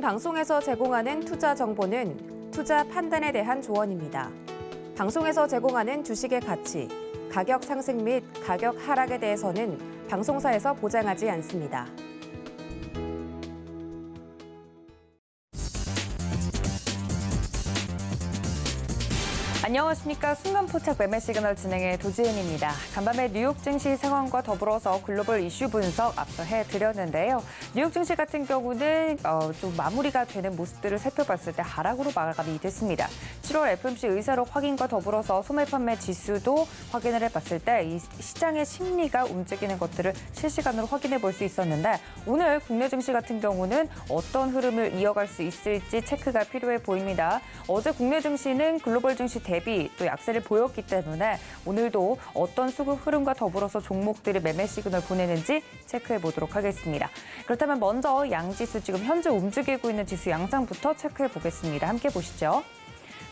방송에서 제공하는 투자 정보는 투자 판단에 대한 조언입니다. 방송에서 제공하는 주식의 가치, 가격 상승 및 가격 하락에 대해서는 방송사에서 보장하지 않습니다. 안녕하십니까. 순간포착 매매 시그널 진행의 도지은입니다. 간밤에 뉴욕 증시 상황과 더불어서 글로벌 이슈 분석 앞서 해드렸는데요. 뉴욕 증시 같은 경우는 좀 마무리가 되는 모습들을 살펴봤을 때 하락으로 마감이 됐습니다. 7월 FOMC 의사록 확인과 더불어서 소매 판매 지수도 확인을 해봤을 때 이 시장의 심리가 움직이는 것들을 실시간으로 확인해 볼 수 있었는데 오늘 국내 증시 같은 경우는 어떤 흐름을 이어갈 수 있을지 체크가 필요해 보입니다. 어제 국내 증시는 글로벌 증시 대비 또 약세를 보였기 때문에 오늘도 어떤 수급 흐름과 더불어서 종목들이 매매 시그널 보내는지 체크해 보도록 하겠습니다. 그렇다면 먼저 양지수 지금 현재 움직이고 있는 지수 양상부터 체크해 보겠습니다. 함께 보시죠.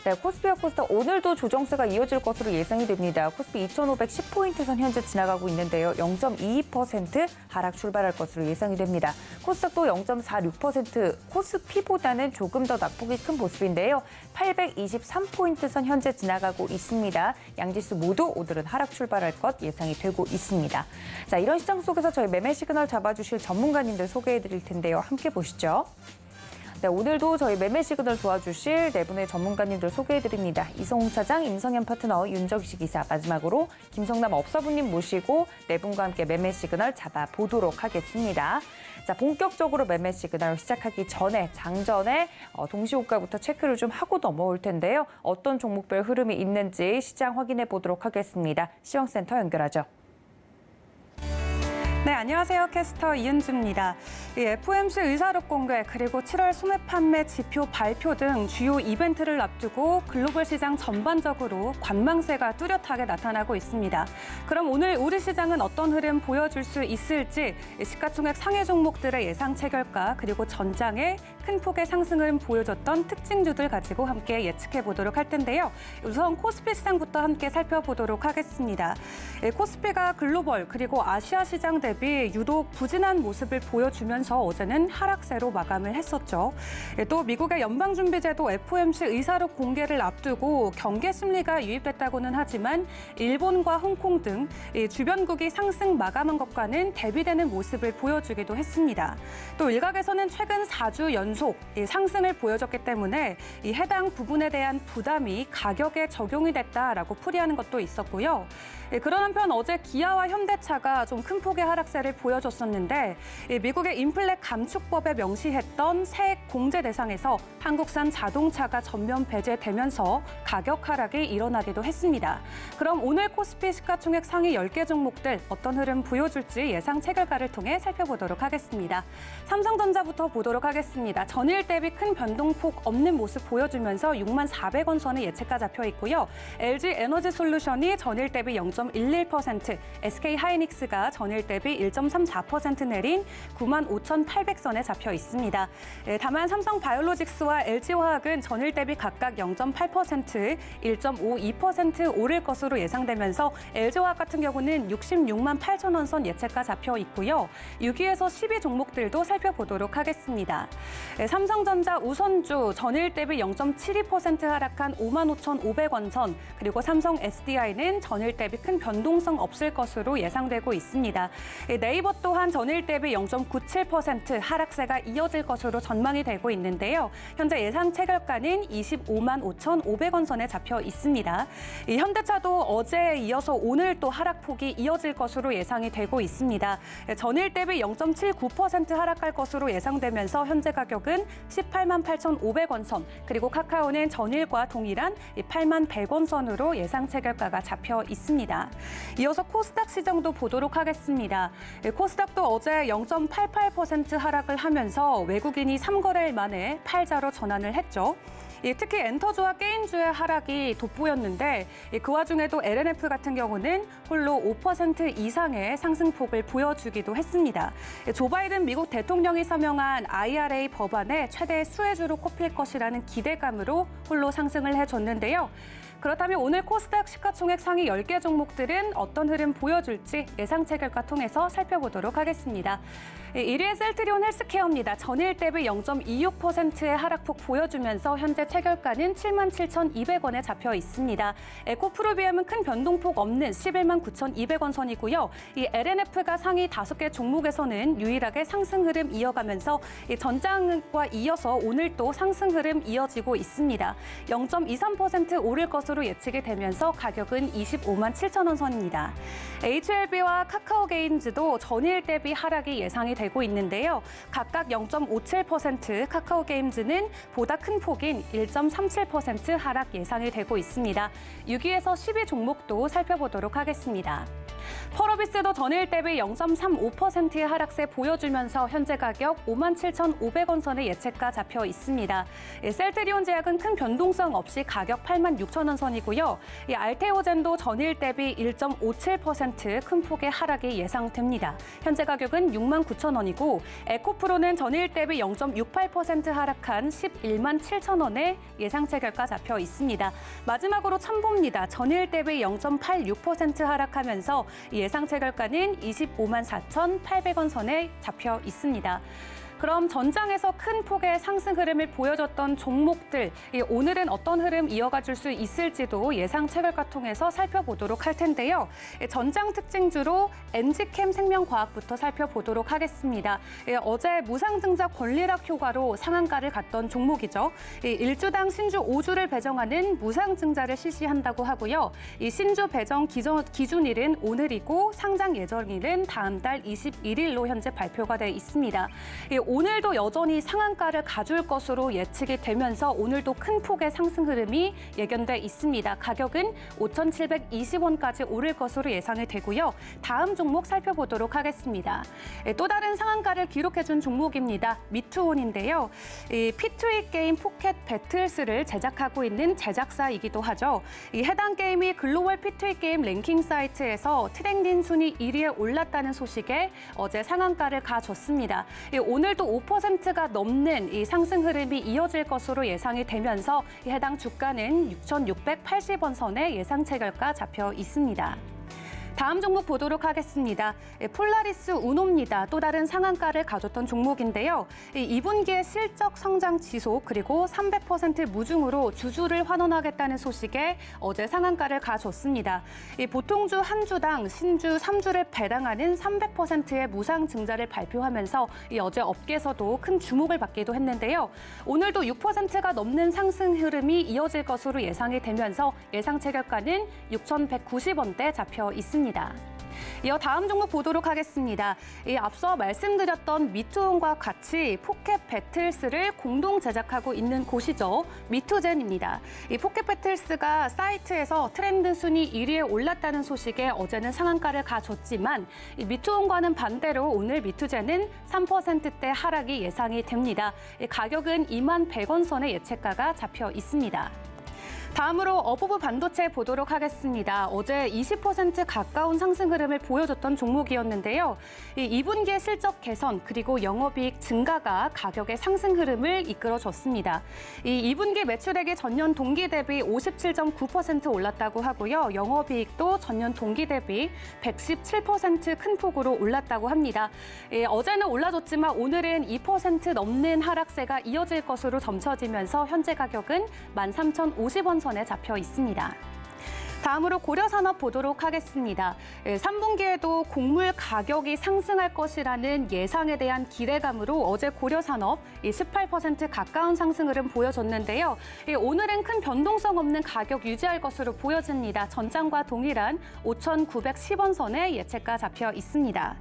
네, 코스피와 코스닥 오늘도 조정세가 이어질 것으로 예상이 됩니다. 코스피 2,510포인트 선 현재 지나가고 있는데요. 0.22% 하락 출발할 것으로 예상이 됩니다. 코스닥도 0.46%, 코스피보다는 조금 더 낙폭이 큰 모습인데요. 823포인트 선 현재 지나가고 있습니다. 양지수 모두 오늘은 하락 출발할 것 예상이 되고 있습니다. 자, 이런 시장 속에서 저희 매매 시그널 잡아주실 전문가님들 소개해드릴 텐데요. 함께 보시죠. 네, 오늘도 저희 매매 시그널 도와주실 네 분의 전문가님들 소개해드립니다. 이성웅 차장, 임성현 파트너, 윤정식 이사, 마지막으로 김성남 업사부님 모시고 네 분과 함께 매매 시그널 잡아보도록 하겠습니다. 자, 본격적으로 매매 시그널 시작하기 전에 장전에 동시호가부터 체크를 좀 하고 넘어올 텐데요. 어떤 종목별 흐름이 있는지 시장 확인해 보도록 하겠습니다. 시황센터 연결하죠. 네, 안녕하세요. 캐스터 이은주입니다. FOMC 의사록 공개 그리고 7월 소매 판매 지표 발표 등 주요 이벤트를 앞두고 글로벌 시장 전반적으로 관망세가 뚜렷하게 나타나고 있습니다. 그럼 오늘 우리 시장은 어떤 흐름 보여줄 수 있을지 시가총액 상해 종목들의 예상 체결가 그리고 전장의 큰 폭의 상승을 보여줬던 특징주들 가지고 함께 예측해 보도록 할 텐데요. 우선 코스피 시장부터 함께 살펴보도록 하겠습니다. 코스피가 글로벌 그리고 아시아 시장 대비 유독 부진한 모습을 보여주면서 어제는 하락세로 마감을 했었죠. 또 미국의 연방준비제도 FOMC 의사록 공개를 앞두고 경계 심리가 유입됐다고는 하지만 일본과 홍콩 등 주변국이 상승 마감한 것과는 대비되는 모습을 보여주기도 했습니다. 또 일각에서는 최근 4주 연속 상승을 보여줬기 때문에 해당 부분에 대한 부담이 가격에 적용이 됐다라고 풀이하는 것도 있었고요. 그런 한편 어제 기아와 현대차가 좀 큰 폭의 하락세를 보여줬었는데 미국의 인플레 감축법에 명시했던 세액 공제 대상에서 한국산 자동차가 전면 배제되면서 가격 하락이 일어나기도 했습니다. 그럼 오늘 코스피 시가총액 상위 10개 종목들 어떤 흐름 보여줄지 예상 체결가를 통해 살펴보도록 하겠습니다. 삼성전자부터 보도록 하겠습니다. 전일 대비 큰 변동폭 없는 모습 보여주면서 64,000원 선의 예측가 잡혀 있고요. LG 에너지솔루션이 전일 대비 0.11%, SK하이닉스가 전일 대비 1.34% 내린 95,800선에 잡혀 있습니다. 다만 삼성바이오로직스와 LG화학은 전일 대비 각각 0.8%, 1.52% 오를 것으로 예상되면서 LG화학 같은 경우는 668,000원 선 예측가 잡혀 있고요. 6위에서 10위 종목들도 살펴보도록 하겠습니다. 삼성전자 우선주 전일 대비 0.72% 하락한 55,500원 선, 그리고 삼성 SDI는 전일 대비 큰 변동성 없을 것으로 예상되고 있습니다. 네이버 또한 전일 대비 0.97% 하락세가 이어질 것으로 전망이 되고 있는데요. 현재 예상 체결가는 255,500원 선에 잡혀 있습니다. 현대차도 어제에 이어서 오늘 또 하락폭이 이어질 것으로 예상이 되고 있습니다. 전일 대비 0.79% 하락할 것으로 예상되면서 현재 가격은 188,500원 선, 그리고 카카오는 전일과 동일한 81,100원 선으로 예상 체결가가 잡혀 있습니다. 이어서 코스닥 시장도 보도록 하겠습니다. 코스닥도 어제 0.88% 하락을 하면서 외국인이 3거래일 만에 팔자로 전환을 했죠. 특히 엔터주와 게임주의 하락이 돋보였는데 그 와중에도 LNF 같은 경우는 홀로 5% 이상의 상승폭을 보여주기도 했습니다. 조 바이든 미국 대통령이 서명한 IRA 법안의 최대 수혜주로 꼽힐 것이라는 기대감으로 홀로 상승을 해줬는데요. 그렇다면 오늘 코스닥 시가총액 상위 10개 종목들은 어떤 흐름 보여줄지 예상치 결과 통해서 살펴보도록 하겠습니다. 1위의 셀트리온 헬스케어입니다. 전일 대비 0.26%의 하락폭 보여주면서 현재 체결가는 77,200원에 잡혀 있습니다. 에코프로비엠은 큰 변동폭 없는 119,200원 선이고요. 이 LNF가 상위 5개 종목에서는 유일하게 상승 흐름 이어가면서 전장과 이어서 오늘 또 상승 흐름 이어지고 있습니다. 0.23% 오를 것으로 예측이 되면서 가격은 25만 7천 원 선입니다. HLB와 카카오게임즈도 전일 대비 하락이 예상이 되고 있는데요. 각각 0.57%, 카카오게임즈는 보다 큰 폭인 1.37% 하락 예상이 되고 있습니다. 6위에서 10위 종목도 살펴보도록 하겠습니다. 펄어비스도 전일 대비 0.35%의 하락세 보여주면서 현재 가격 57,500원 선의 예측가 잡혀 있습니다. 셀트리온 제약은 큰 변동성 없이 가격 86,000원 선이고요. 알테오젠도 전일 대비 1.57% 큰 폭의 하락이 예상됩니다. 현재 가격은 69,000원이고 에코프로는 전일 대비 0.68% 하락한 11만 7천원의 예상 체결가 잡혀 있습니다. 마지막으로 첨보입니다. 전일 대비 0.86% 하락하면서 예상 체결가는 25만 4,800원 선에 잡혀 있습니다. 그럼 전장에서 큰 폭의 상승 흐름을 보여줬던 종목들, 오늘은 어떤 흐름 이어가줄 수 있을지도 예상 체결가 통해서 살펴보도록 할 텐데요. 전장 특징주로 엔지캠 생명과학부터 살펴보도록 하겠습니다. 어제 무상증자 권리락 효과로 상한가를 갔던 종목이죠. 1주당 신주 5주를 배정하는 무상증자를 실시한다고 하고요. 이 신주 배정 기준일은 오늘이고 상장 예정일은 다음 달 21일로 현재 발표가 돼 있습니다. 오늘도 여전히 상한가를 가줄 것으로 예측이 되면서 오늘도 큰 폭의 상승 흐름이 예견돼 있습니다. 가격은 5,720원까지 오를 것으로 예상이 되고요. 다음 종목 살펴보도록 하겠습니다. 또 다른 상한가를 기록해준 종목입니다. 미투온인데요. P2E 게임 포켓 배틀스를 제작하고 있는 제작사이기도 하죠. 해당 게임이 글로벌 P2E 게임 랭킹 사이트에서 트렌딩 순위 1위에 올랐다는 소식에 어제 상한가를 가졌습니다. 오늘도 5%가 넘는 이 상승 흐름이 이어질 것으로 예상이 되면서 해당 주가는 6,680원 선의 예상 체결가 잡혀 있습니다. 다음 종목 보도록 하겠습니다. 폴라리스 우노입니다. 또 다른 상한가를 가졌던 종목인데요. 2분기의 실적 성장 지속 그리고 300% 무중으로 주주를 환원하겠다는 소식에 어제 상한가를 가졌습니다. 보통주 한 주당 신주 3주를 배당하는 300%의 무상 증자를 발표하면서 어제 업계에서도 큰 주목을 받기도 했는데요. 오늘도 6%가 넘는 상승 흐름이 이어질 것으로 예상이 되면서 예상 체결가는 6,190원대 잡혀 있습니다. 이어 다음 종목 보도록 하겠습니다. 앞서 말씀드렸던 미투온과 같이 포켓 배틀스를 공동 제작하고 있는 곳이죠. 미투젠입니다. 이 포켓 배틀스가 사이트에서 트렌드 순위 1위에 올랐다는 소식에 어제는 상한가를 가졌지만 미투온과는 반대로 오늘 미투젠은 3%대 하락이 예상이 됩니다. 가격은 2만 100원 선의 예측가가 잡혀 있습니다. 다음으로 어부부 반도체 보도록 하겠습니다. 어제 20% 가까운 상승 흐름을 보여줬던 종목이었는데요. 2분기의 실적 개선 그리고 영업이익 증가가 가격의 상승 흐름을 이끌어줬습니다. 2분기 매출액이 전년 동기 대비 57.9% 올랐다고 하고요. 영업이익도 전년 동기 대비 117% 큰 폭으로 올랐다고 합니다. 어제는 올라줬지만 오늘은 2% 넘는 하락세가 이어질 것으로 점쳐지면서 현재 가격은 13,050원 선에 잡혀 있습니다. 다음으로 고려산업 보도록 하겠습니다. 3분기에도 곡물 가격이 상승할 것이라는 예상에 대한 기대감으로 어제 고려산업 18% 가까운 상승 흐름 보여줬는데요. 오늘은 큰 변동성 없는 가격 유지할 것으로 보여집니다. 전장과 동일한 5,910원 선에 예측가 잡혀 있습니다.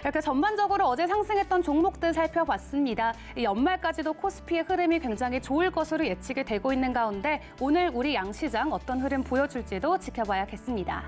이렇게 전반적으로 어제 상승했던 종목들 살펴봤습니다. 연말까지도 코스피의 흐름이 굉장히 좋을 것으로 예측이 되고 있는 가운데 오늘 우리 양시장 어떤 흐름 보여줄지도 지켜봐야겠습니다.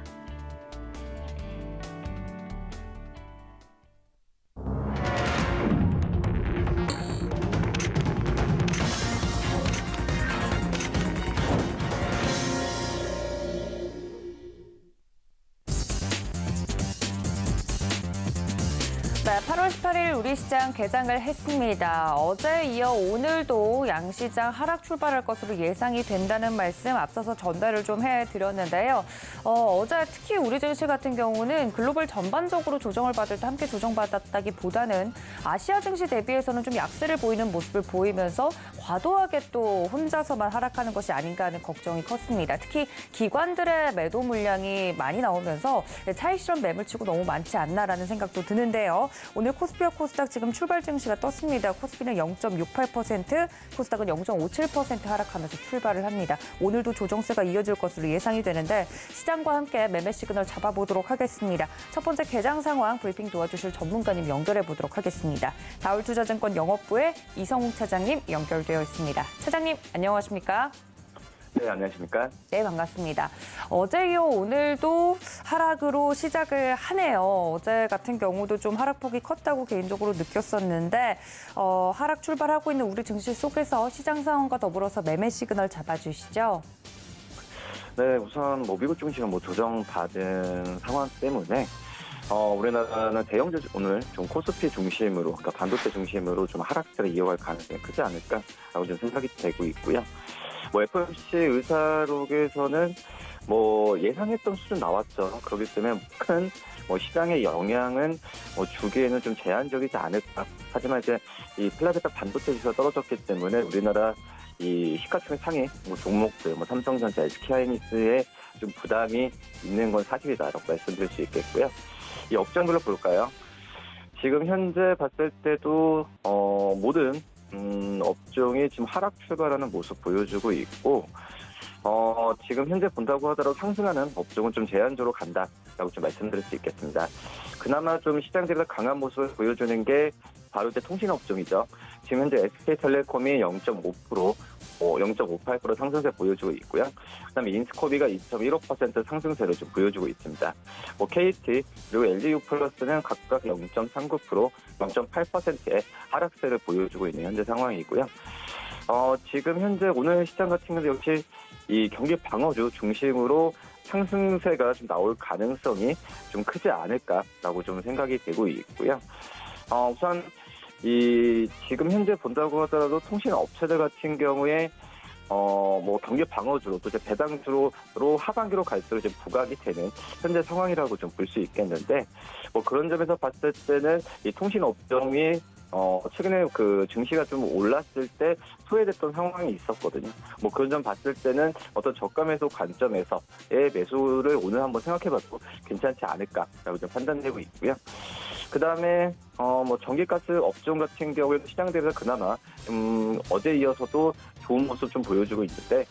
네, 8월 18일 우리 시장 개장을 했습니다. 어제에 이어 오늘도 양시장 하락 출발할 것으로 예상이 된다는 말씀 앞서서 전달을 좀 해드렸는데요. 어제 특히 우리 증시 같은 경우는 글로벌 전반적으로 조정을 받을 때 함께 조정받았다기보다는 아시아 증시 대비해서는 좀 약세를 보이는 모습을 보이면서 과도하게 또 혼자서만 하락하는 것이 아닌가 하는 걱정이 컸습니다. 특히 기관들의 매도 물량이 많이 나오면서 차익 실현 매물치고 너무 많지 않나라는 생각도 드는데요. 오늘 코스피와 코스닥 지금 출발 증시가 떴습니다. 코스피는 0.68%, 코스닥은 0.57% 하락하면서 출발을 합니다. 오늘도 조정세가 이어질 것으로 예상이 되는데 시장과 함께 매매 시그널 잡아보도록 하겠습니다. 첫 번째 개장 상황 브리핑 도와주실 전문가님 연결해 보도록 하겠습니다. 다울투자증권 영업부의 이성욱 차장님 연결되어 있습니다. 차장님 안녕하십니까? 네, 안녕하십니까? 네, 반갑습니다. 어제 이어 오늘도 하락으로 시작을 하네요. 어제 같은 경우도 좀 하락폭이 컸다고 개인적으로 느꼈었는데 하락 출발하고 있는 우리 증시 속에서 시장 상황과 더불어서 매매 시그널 잡아주시죠. 네, 우선 미국 증시가 조정받은 상황 때문에 우리나라는 오늘 좀 코스피 중심으로, 그러니까 반도체 중심으로 좀 하락세를 이어갈 가능성이 크지 않을까라고 좀 생각이 되고 있고요. FOMC 의사록에서는 예상했던 수준 나왔죠. 그렇기 때문에 큰 시장의 영향은 주기에는 좀 제한적이지 않을까. 하지만 이제 이 필라델피아 반도체 지수가 떨어졌기 때문에 우리나라 이 시가총액 상위 종목들, 삼성전자, SK하이닉스에 좀 부담이 있는 건 사실이다라고 말씀드릴 수 있겠고요. 이 업종별로 볼까요? 지금 현재 봤을 때도 모든 업종이 지금 하락 출발하는 모습 보여주고 있고, 지금 현재 본다고 하더라도 상승하는 업종은 좀 제한적으로 간다라고 좀 말씀드릴 수 있겠습니다. 그나마 좀 시장들에서 강한 모습을 보여주는 게 바로 이제 통신 업종이죠. 지금 현재 SK텔레콤이 0.5%, 0.58% 상승세 보여주고 있고요. 그다음에 인스코비가 2.15% 상승세를 좀 보여주고 있습니다. KT 그리고 LG유플러스는 각각 0.39%, 0.8%의 하락세를 보여주고 있는 현재 상황이고요. 지금 현재 오늘 시장 같은 경우 역시 이 경기 방어주 중심으로 상승세가 좀 나올 가능성이 좀 크지 않을까라고 좀 생각이 되고 있고요. 우선 지금 현재 본다고 하더라도 통신 업체들 같은 경우에 경기 방어주로 또 이제 배당주로 하반기로 갈수록 이제 부각이 되는 현재 상황이라고 좀 볼 수 있겠는데, 그런 점에서 봤을 때는 이 통신 업종이 최근에 그 증시가 좀 올랐을 때 소외됐던 상황이 있었거든요. 그런 점 봤을 때는 어떤 저가 매수 관점에서의 매수를 오늘 한번 생각해봐도 괜찮지 않을까라고 좀 판단되고 있고요. 그 다음에 전기가스 업종 같은 경우에 시장 대비해서 그나마 어제 이어서도 좋은 모습 좀 보여주고 있는데,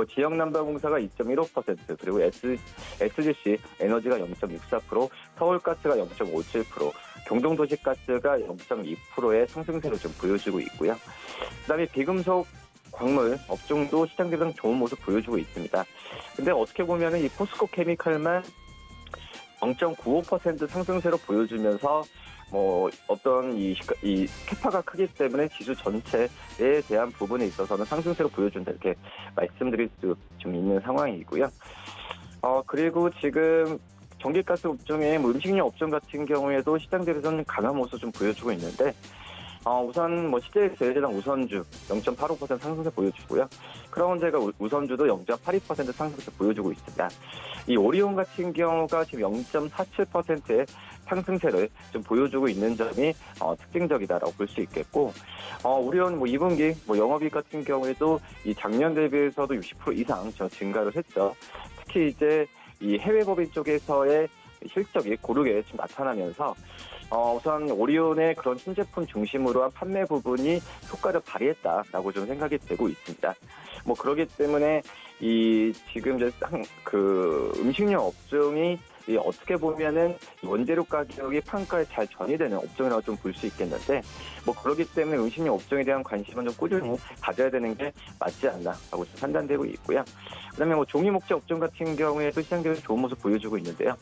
지역난방공사가 2.15%, 그리고 SGC 에너지가 0.64%, 서울가스가 0.57%, 경동도시가스가 0.2%의 상승세를 좀 보여주고 있고요. 그다음에 비금속 광물 업종도 시장 대비해서 좋은 모습 보여주고 있습니다. 근데 어떻게 보면은 이 포스코 케미칼만 0.95% 상승세로 보여주면서 어떤 이 캐파가 크기 때문에 지수 전체에 대한 부분에 있어서는 상승세로 보여준다, 이렇게 말씀드릴 수 좀 있는 상황이고요. 그리고 지금 전기가스 업종의 음식료 업종 같은 경우에도 시장 대비해서는 강한 모습 좀 보여주고 있는데, 우선 CJ 제일제당 우선주 0.85% 상승세 보여주고요. 크라운제가 우선주도 0.82% 상승세 보여주고 있습니다. 이 오리온 같은 경우가 지금 0.47%의 상승세를 좀 보여주고 있는 점이 특징적이다라고 볼 수 있겠고, 오리온 2분기 영업이익 같은 경우에도 이 작년 대비해서도 60% 이상 증가를 했죠. 특히 이제 이 해외 법인 쪽에서의 실적이 고르게 좀 나타나면서 우선 오리온의 그런 신제품 중심으로 한 판매 부분이 효과를 발휘했다라고 좀 생각이 되고 있습니다. 그러기 때문에 지금 이제 음식료 업종이 어떻게 보면은 원재료 가격이 판가에 잘 전이되는 업종이라고 좀 볼 수 있겠는데, 그렇기 때문에 음식료 업종에 대한 관심은 좀 꾸준히 가져야 되는 게 맞지 않나라고 좀 판단되고 있고요. 그다음에 종이 목재 업종 같은 경우에도 시장에서 좋은 모습 보여주고 있는데요.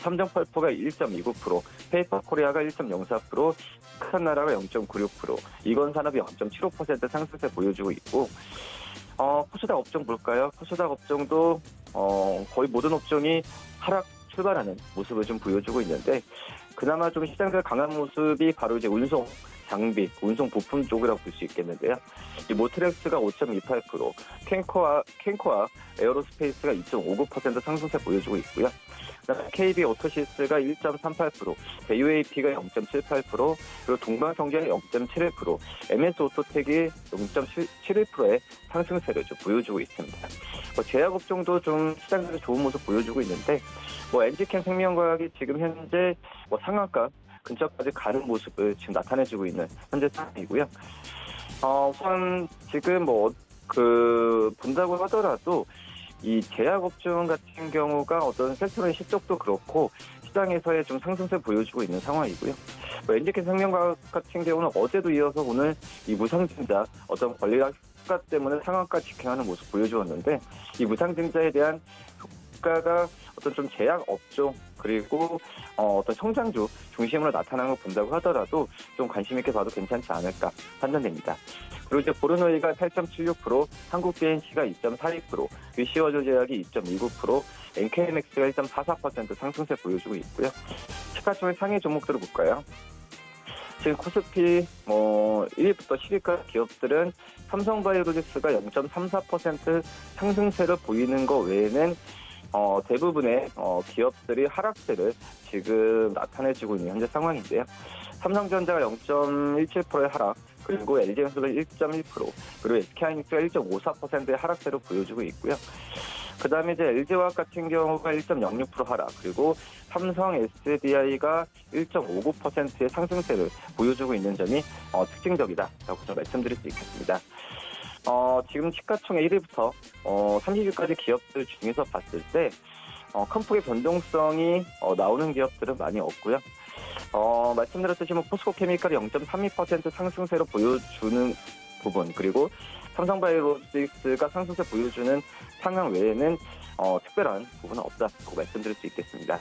삼성펄프가 1.29%, 페이퍼코리아가 1.04%, 크산나라가 0.96%, 이건산업이 0.75% 상승세 보여주고 있고, 코스닥 업종 볼까요? 코스닥 업종도 거의 모든 업종이 하락 출발하는 모습을 좀 보여주고 있는데, 그나마 좀 시장들 강한 모습이 바로 이제 운송, 장비, 운송 부품 쪽이라고 볼 수 있겠는데요. 이 모트렉스가 5.28%, 캔코와 에어로스페이스가 2.59% 상승세 보여주고 있고요. 그다음에 KB 오토시스가 1.38%, UAP가 0.78%, 그리고 동방성장이 0.71%, MS 오토텍이 0.71%의 상승세를 좀 보여주고 있습니다. 제약업종도 좀 시장에서 좋은 모습 보여주고 있는데, NG캠 생명과학이 지금 현재 상한가 근처까지 가는 모습을 지금 나타내주고 있는 현재 상황이고요. 우선 지금 본다고 하더라도 이 제약업종 같은 경우가 어떤 섹터의 실적도 그렇고 시장에서의 좀 상승세 보여주고 있는 상황이고요. 엔지캠 생명과학 같은 경우는 어제도 이어서 오늘 이 무상증자 어떤 권리락 효과 때문에 상한가 직행하는 모습 보여주었는데, 이 무상증자에 대한 효과가 어떤 좀 제약업종 그리고 어떤 성장주 중심으로 나타나는 걸 본다고 하더라도 좀 관심 있게 봐도 괜찮지 않을까 판단됩니다. 그리고 이제 보르노이가 8.76%, 한국비엔시가 2.42%, 위시워조 제약이 2.29%, NKMX가 1.44% 상승세 보여주고 있고요. 시가총액 상위 종목들을 볼까요? 지금 코스피 1위부터 10위까지 기업들은 삼성바이오로직스가 0.34% 상승세를 보이는 것 외에는 대부분의 기업들이 하락세를 지금 나타내주고 있는 현재 상황인데요. 삼성전자가 0.17%의 하락, 그리고 LG전자가 1.1%, 그리고 SK하이닉스가 1.54%의 하락세를 보여주고 있고요. 그 다음에 이제 LG화학 같은 경우가 1.06% 하락, 그리고 삼성 SDI가 1.59%의 상승세를 보여주고 있는 점이 특징적이다라고 좀 말씀드릴 수 있겠습니다. 지금 시가총액 1위부터 30위까지 기업들 중에서 봤을 때 큰 폭의 변동성이 나오는 기업들은 많이 없고요. 말씀드렸듯이 포스코케미칼이 0.32% 상승세로 보여주는 부분, 그리고 삼성바이오로직스가 상승세 보여주는 상황 외에는 특별한 부분은 없다고 말씀드릴 수 있겠습니다.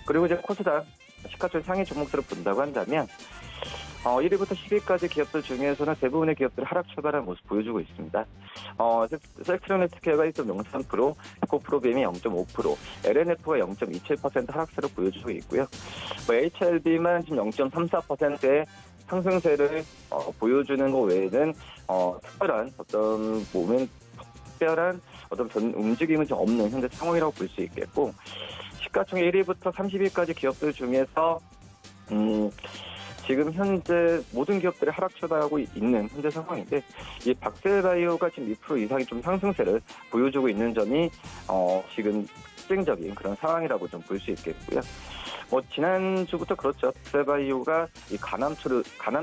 그리고 이제 코스닥 시가총액 상위 종목들을 본다고 한다면 1위부터 10위까지 기업들 중에서는 대부분의 기업들이 하락 출발하는 모습 보여주고 있습니다. 셀트리온헬스케어가 1.03%, 에코프로비엠이 0.5%, LNF가 0.27% 하락세를 보여주고 있고요. HLB만 지금 0.34%의 상승세를 보여주는 것 외에는 특별한 움직임은 좀 없는 현재 상황이라고 볼 수 있겠고, 시가총액 1위부터 30위까지 기업들 중에서 지금 현재 모든 기업들이 하락 출발하고 있는 현재 상황인데, 이 박셀바이오가 지금 2% 이상의 좀 상승세를 보여주고 있는 점이 지금 특징적인 그런 상황이라고 좀 볼 수 있겠고요. 지난주부터 그렇죠. 박셀바이오가 이 간암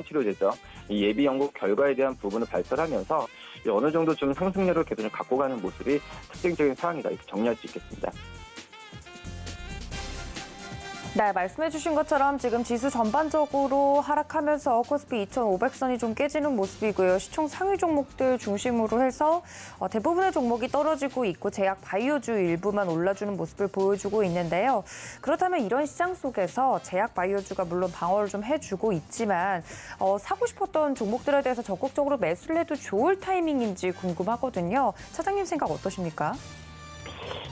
치료제죠. 이 예비 연구 결과에 대한 부분을 발표하면서 어느 정도 좀 상승률을 계속 갖고 가는 모습이 특징적인 상황이다, 이렇게 정리할 수 있겠습니다. 네, 말씀해 주신 것처럼 지금 지수 전반적으로 하락하면서 코스피 2,500선이 좀 깨지는 모습이고요. 시총 상위 종목들 중심으로 해서 대부분의 종목이 떨어지고 있고 제약 바이오주 일부만 올라주는 모습을 보여주고 있는데요. 그렇다면 이런 시장 속에서 제약 바이오주가 물론 방어를 좀 해주고 있지만 사고 싶었던 종목들에 대해서 적극적으로 매수를 해도 좋을 타이밍인지 궁금하거든요. 차장님 생각 어떠십니까?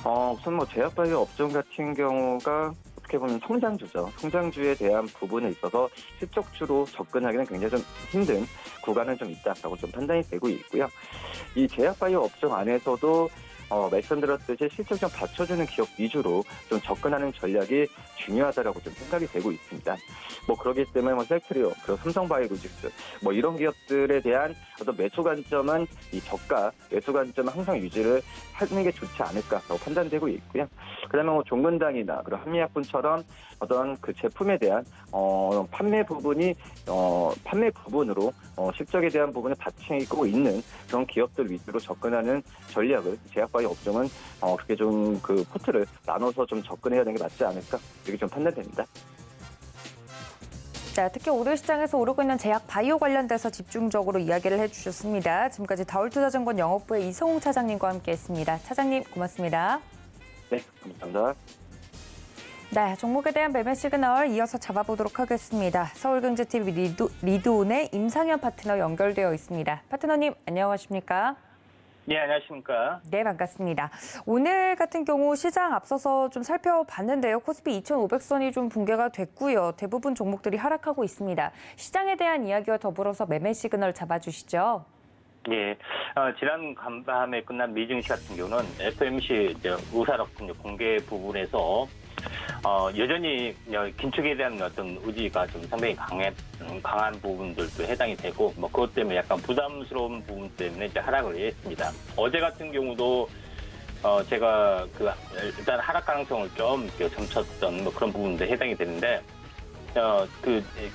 우선 제약 바이오 업종 같은 경우가 어떻게 보면 성장주죠. 성장주에 대한 부분에 있어서 실적주로 접근하기는 굉장히 좀 힘든 구간은 좀 있다라고 좀 판단이 되고 있고요. 이 제약바이오 업종 안에서도 말씀드렸듯이 실적 좀 받쳐주는 기업 위주로 좀 접근하는 전략이 중요하다라고 좀 생각이 되고 있습니다. 그렇기 때문에 셀트리온, 그리고 삼성바이오로직스 이런 기업들에 대한 어떤 매수 관점은 이 저가 매수 관점은 항상 유지를 하는 게 좋지 않을까라고 판단되고 있고요. 그다음에 종근당이나 그리고 한미약품처럼 어떤 그 제품에 대한 판매 부분으로 실적에 대한 부분을 받치고 있는 그런 기업들 위주로 접근하는 전략을 제약바이오 업종은 그렇게 좀 그 포트를 나눠서 좀 접근해야 되는 게 맞지 않을까, 이렇게 좀 판단됩니다. 네, 특히 오늘 시장에서 오르고 있는 제약 바이오 관련돼서 집중적으로 이야기를 해주셨습니다. 지금까지 다울투자증권 영업부의 이성웅 차장님과 함께했습니다. 차장님 고맙습니다. 네, 감사합니다. 네, 종목에 대한 매매 시그널 이어서 잡아보도록 하겠습니다. 서울경제TV 리드온의 임상현 파트너 연결되어 있습니다. 파트너님 안녕하십니까? 네, 안녕하십니까. 네, 반갑습니다. 오늘 같은 경우 시장 앞서서 좀 살펴봤는데요. 코스피 2,500선이 좀 붕괴가 됐고요. 대부분 종목들이 하락하고 있습니다. 시장에 대한 이야기와 더불어서 매매 시그널 잡아주시죠. 예, 지난 간밤에 끝난 미증시 같은 경우는 FOMC 의사록 공개 부분에서 여전히 긴축에 대한 어떤 의지가 좀 상당히 강한 부분들도 해당이 되고, 뭐 그것 때문에 약간 부담스러운 부분 때문에 이제 하락을 했습니다. 어제 같은 경우도 제가 일단 하락 가능성을 좀 점쳤던 뭐 그런 부분도 해당이 되는데,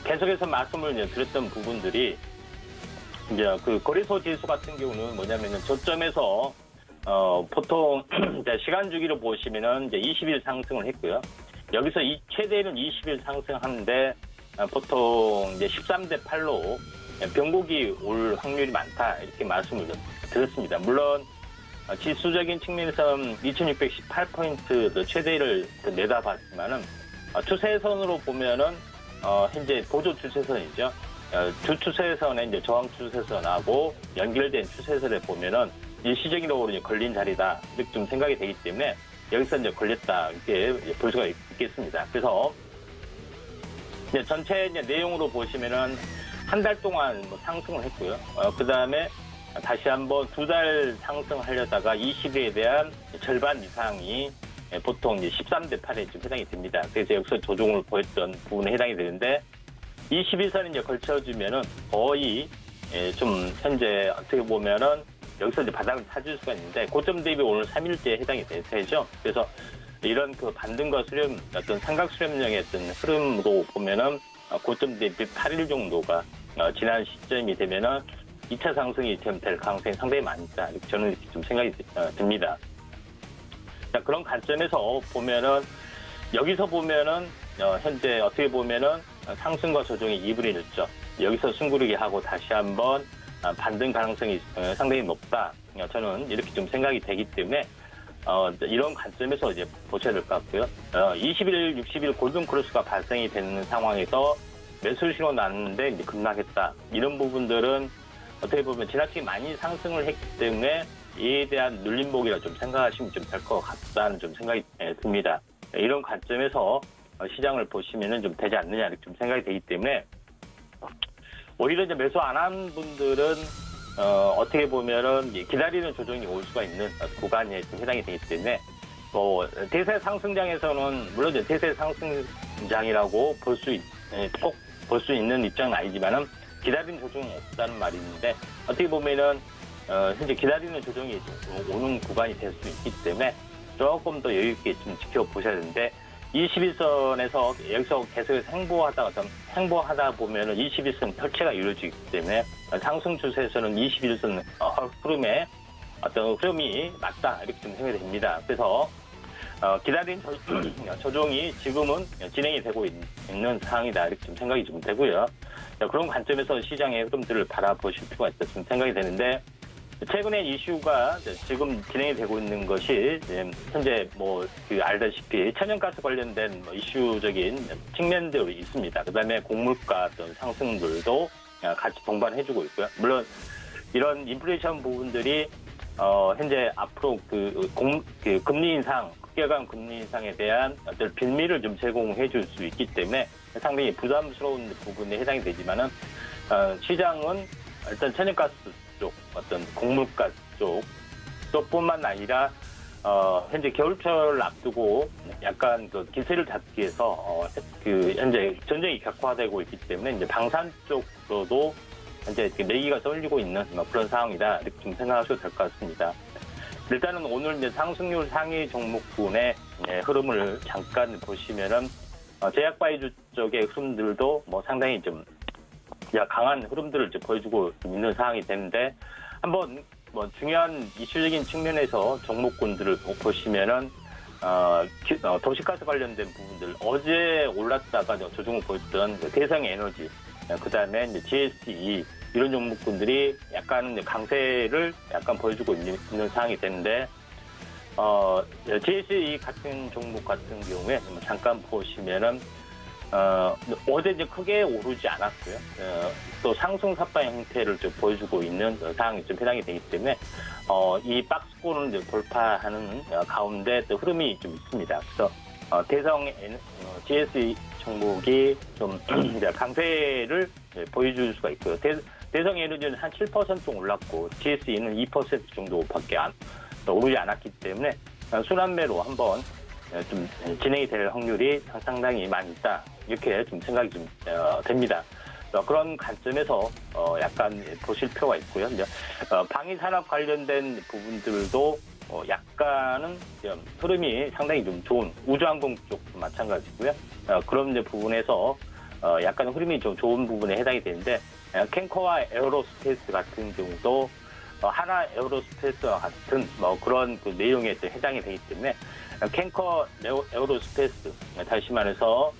계속해서 말씀을 드렸던 부분들이 이제 거래소 지수 같은 경우는 뭐냐면은 저점에서 보통 이제 시간 주기로 보시면은 이제 20일 상승을 했고요. 여기서 최대는 20일 상승하는데 보통 이제 13대 8로 변곡이 올 확률이 많다 이렇게 말씀을 드렸습니다. 물론 지수적인 측면에서 2,618포인트 최대를 내다봤지만은 추세선으로 보면은 현재 보조 추세선이죠. 주 추세선에 이제 저항 추세선하고 연결된 추세선에 보면은 일시적으로 걸린 자리다 이렇게 좀 생각이 되기 때문에 여기서 이제 걸렸다 이렇게 볼 수가 있겠습니다. 그래서 이제 전체 이제 내용으로 보시면은 한 달 동안 뭐 상승을 했고요. 그 다음에 다시 한번 2달 상승하려다가 20일에 대한 절반 이상이 보통 이제 13대 8에 좀 해당이 됩니다. 그래서 여기서 조정을 보였던 부분에 해당이 되는데 21선이 이제 걸쳐주면은 거의 좀 현재 어떻게 보면은 여기서 이제 바닥을 찾을 수가 있는데 고점 대비 오늘 3일째 해당이 되죠. 그래서 이런 반등과 수렴 어떤 삼각 수렴형의 어떤 흐름으로 보면은 고점 대비 8일 정도가 지난 시점이 되면은 2차 상승이 될 가능성이 상당히 많다. 이렇게 저는 이렇게 좀 생각이 듭니다. 자, 그런 관점에서 보면은 여기서 보면은 현재 어떻게 보면은 상승과 조정이 2분의 1죠. 여기서 숨고르기 하고 다시 한번 반등 가능성이 상당히 높다. 저는 이렇게 좀 생각이 되기 때문에 이런 관점에서 이제 보셔야 될 것 같고요. 20일, 60일 골든 크로스가 발생이 되는 상황에서 매수 신호 났는데 이제 급락했다. 이런 부분들은 어떻게 보면 지나치게 많이 상승을 했기 때문에 이에 대한 눌림목이라 좀 생각하시면 좀 될 것 같다는 좀 생각이 듭니다. 이런 관점에서 시장을 보시면은 좀 되지 않느냐 이렇게 좀 생각이 되기 때문에 오히려 이제 매수 안 한 분들은 어떻게 보면은 기다리는 조정이 올 수가 있는 구간에 좀 해당이 되기 때문에 뭐 대세 상승장에서는 물론 이제 대세 상승장이라고 꼭 볼 수 있는 입장은 아니지만은 기다리는 조정이 없다는 말이 있는데 어떻게 보면은 현재 기다리는 조정이 오는 구간이 될 수 있기 때문에 조금 더 여유 있게 좀 지켜보셔야 되는데 21선에서 여기서 계속해서 행보하다 보면은 21선 혈체가 이루어지기 때문에 상승 추세에서는 21선 흐름에 어떤 흐름이 맞다 이렇게 좀 생각이 됩니다. 그래서 기다린 조정이 지금은 진행이 되고 있는 상황이다 이렇게 좀 생각이 좀 되고요. 그런 관점에서 시장의 흐름들을 바라보실 필요가 있다고 생각이 되는데 최근에 이슈가 지금 진행이 되고 있는 것이 현재 알다시피 천연가스 관련된 이슈적인 측면들이 있습니다. 그다음에 곡물가 어떤 상승들도 같이 동반해주고 있고요. 물론 이런 인플레이션 부분들이 현재 앞으로 금리 인상, 급격한 금리 인상에 대한 어떤 빌미를 좀 제공해줄 수 있기 때문에 상당히 부담스러운 부분에 해당이 되지만은 시장은 일단 천연가스 쪽, 어떤 곡물가 쪽뿐만 아니라 현재 겨울철 앞두고 약간 기세를 잡기 위해서 현재 전쟁이 격화되고 있기 때문에 이제 방산 쪽으로도 현재 내기가 쏠리고 있는 그런 상황이다 이렇게 좀 생각하셔도 될 것 같습니다. 일단은 오늘 이제 상승률 상위 종목군의 흐름을 잠깐 보시면은 제약바이주 쪽의 흐름들도 상당히 좀 강한 흐름들을 이제 보여주고 있는 상황이 되는데 한번 중요한 이슈적인 측면에서 종목군들을 보시면은 도시가스 관련된 부분들 어제 올랐다가 조정을 보였던 대성에너지 그다음에 이제 GSE 이런 종목군들이 약간 강세를 약간 보여주고 있는 상황이 되는데 GSE 같은 종목 같은 경우에 잠깐 보시면은 어제 이제 크게 오르지 않았고요. 또 상승 삿바 형태를 좀 보여주고 있는 상황이 좀 해당이 되기 때문에 이 박스권을 이제 돌파하는 가운데 또 흐름이 좀 있습니다. 그래서 대성 GSE 종목이 좀 이제 강세를 보여줄 수가 있고요. 대성 에너지는 한 7% 올랐고 GSE는 2% 정도밖에 오르지 않았기 때문에 순환매로 한번 좀 진행이 될 확률이 상당히 많이 있다. 이렇게 좀 생각이 좀 됩니다. 그런 관점에서 약간 보실 필요가 있고요. 이제 방위 산업 관련된 부분들도 약간은 흐름이 상당히 좀 좋은 우주항공 쪽도 마찬가지고요. 그런 이제 부분에서 약간 흐름이 좀 좋은 부분에 해당이 되는데 캔커와 에어로스페이스 같은 경우도 하나 에어로스페이스와 같은 그런 그 내용에 해당이 되기 때문에 캔커 에어로스페이스 다시 말해서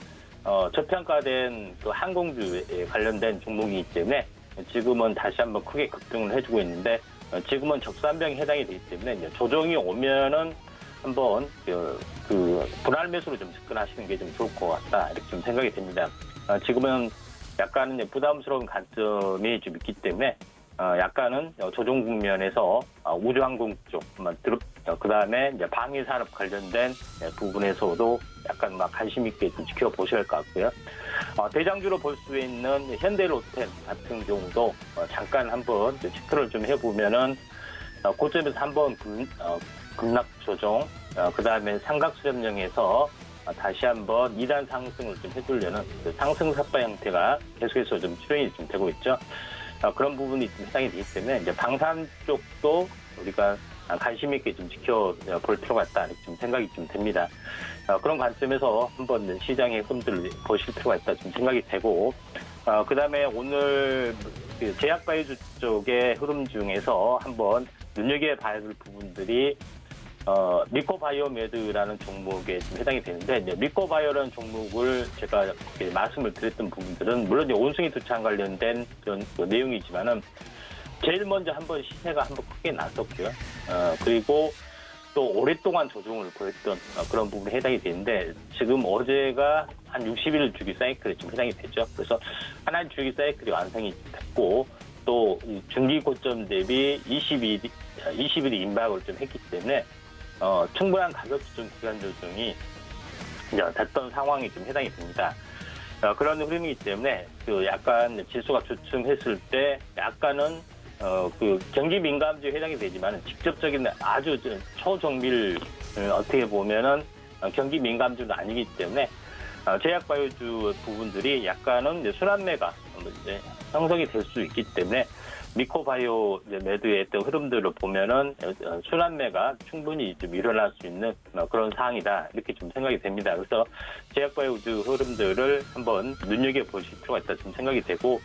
저평가된 그 항공주에 관련된 종목이기 때문에 지금은 다시 한번 크게 급등을 해주고 있는데 지금은 적산병에 해당이 되기 때문에 이제 조정이 오면은 한번 그 분할 매수로 좀 접근하시는 게 좀 좋을 것 같다 이렇게 좀 생각이 됩니다. 지금은 약간은 이제 부담스러운 관점이 좀 있기 때문에 약간은 조정 국면에서 우주항공 쪽만 그 다음에 이제 방위산업 관련된 부분에서도 약간 막 관심 있게 좀 지켜보셔야 할 것 같고요. 대장주로 볼 수 있는 현대로템 같은 경우도 잠깐 한번 체크를 좀 해보면은 고점에서 한번 급락 조정, 그 다음에 삼각수렴령에서 다시 한번 2단 상승을 좀 해주려는 상승 삿바 형태가 계속해서 좀 출현이 좀 되고 있죠. 그런 부분이 좀 해당이 되기 때문에 이제 방산 쪽도 우리가 관심 있게 좀 지켜볼 필요가 있다 이렇게 좀 생각이 좀 됩니다. 그런 관점에서 한번 시장의 흐름들을 보실 필요가 있다 좀 생각이 되고 그 다음에 오늘 그 제약바이오 쪽의 흐름 중에서 한번 눈여겨봐야 될 부분들이 미코바이오메드라는 종목에 좀 해당이 되는데 이제 미코바이오라는 종목을 제가 말씀을 드렸던 부분들은 물론 이제 온숭이 두창 관련된 그런 그 내용이지만은 제일 먼저 한번 시세가 한번 크게 났었고요. 그리고 또 오랫동안 조정을 보였던 그런 부분에 해당이 되는데 지금 어제가 한 60일 주기 사이클에 좀 해당이 되죠. 그래서 하나의 주기 사이클이 완성이 됐고 또 중기 고점 대비 20일이 임박을 좀 했기 때문에 충분한 가격 조정 기간 조정이 됐던 상황이 좀 해당이 됩니다. 그런 흐름이기 때문에 그 약간 지수가 주춤했을 때 약간은 그 경기 민감주에 해당이 되지만 직접적인 아주 초정밀 어떻게 보면은 경기 민감주는 아니기 때문에 제약바이오주 부분들이 약간은 순환매가 형성이 될 수 있기 때문에 미코바이오 매도의 흐름들을 보면은 순환매가 충분히 좀 일어날 수 있는 그런 상황이다 이렇게 좀 생각이 됩니다. 그래서 제약바이오주 흐름들을 한번 눈여겨 보실 필요가 있다 좀 생각이 되고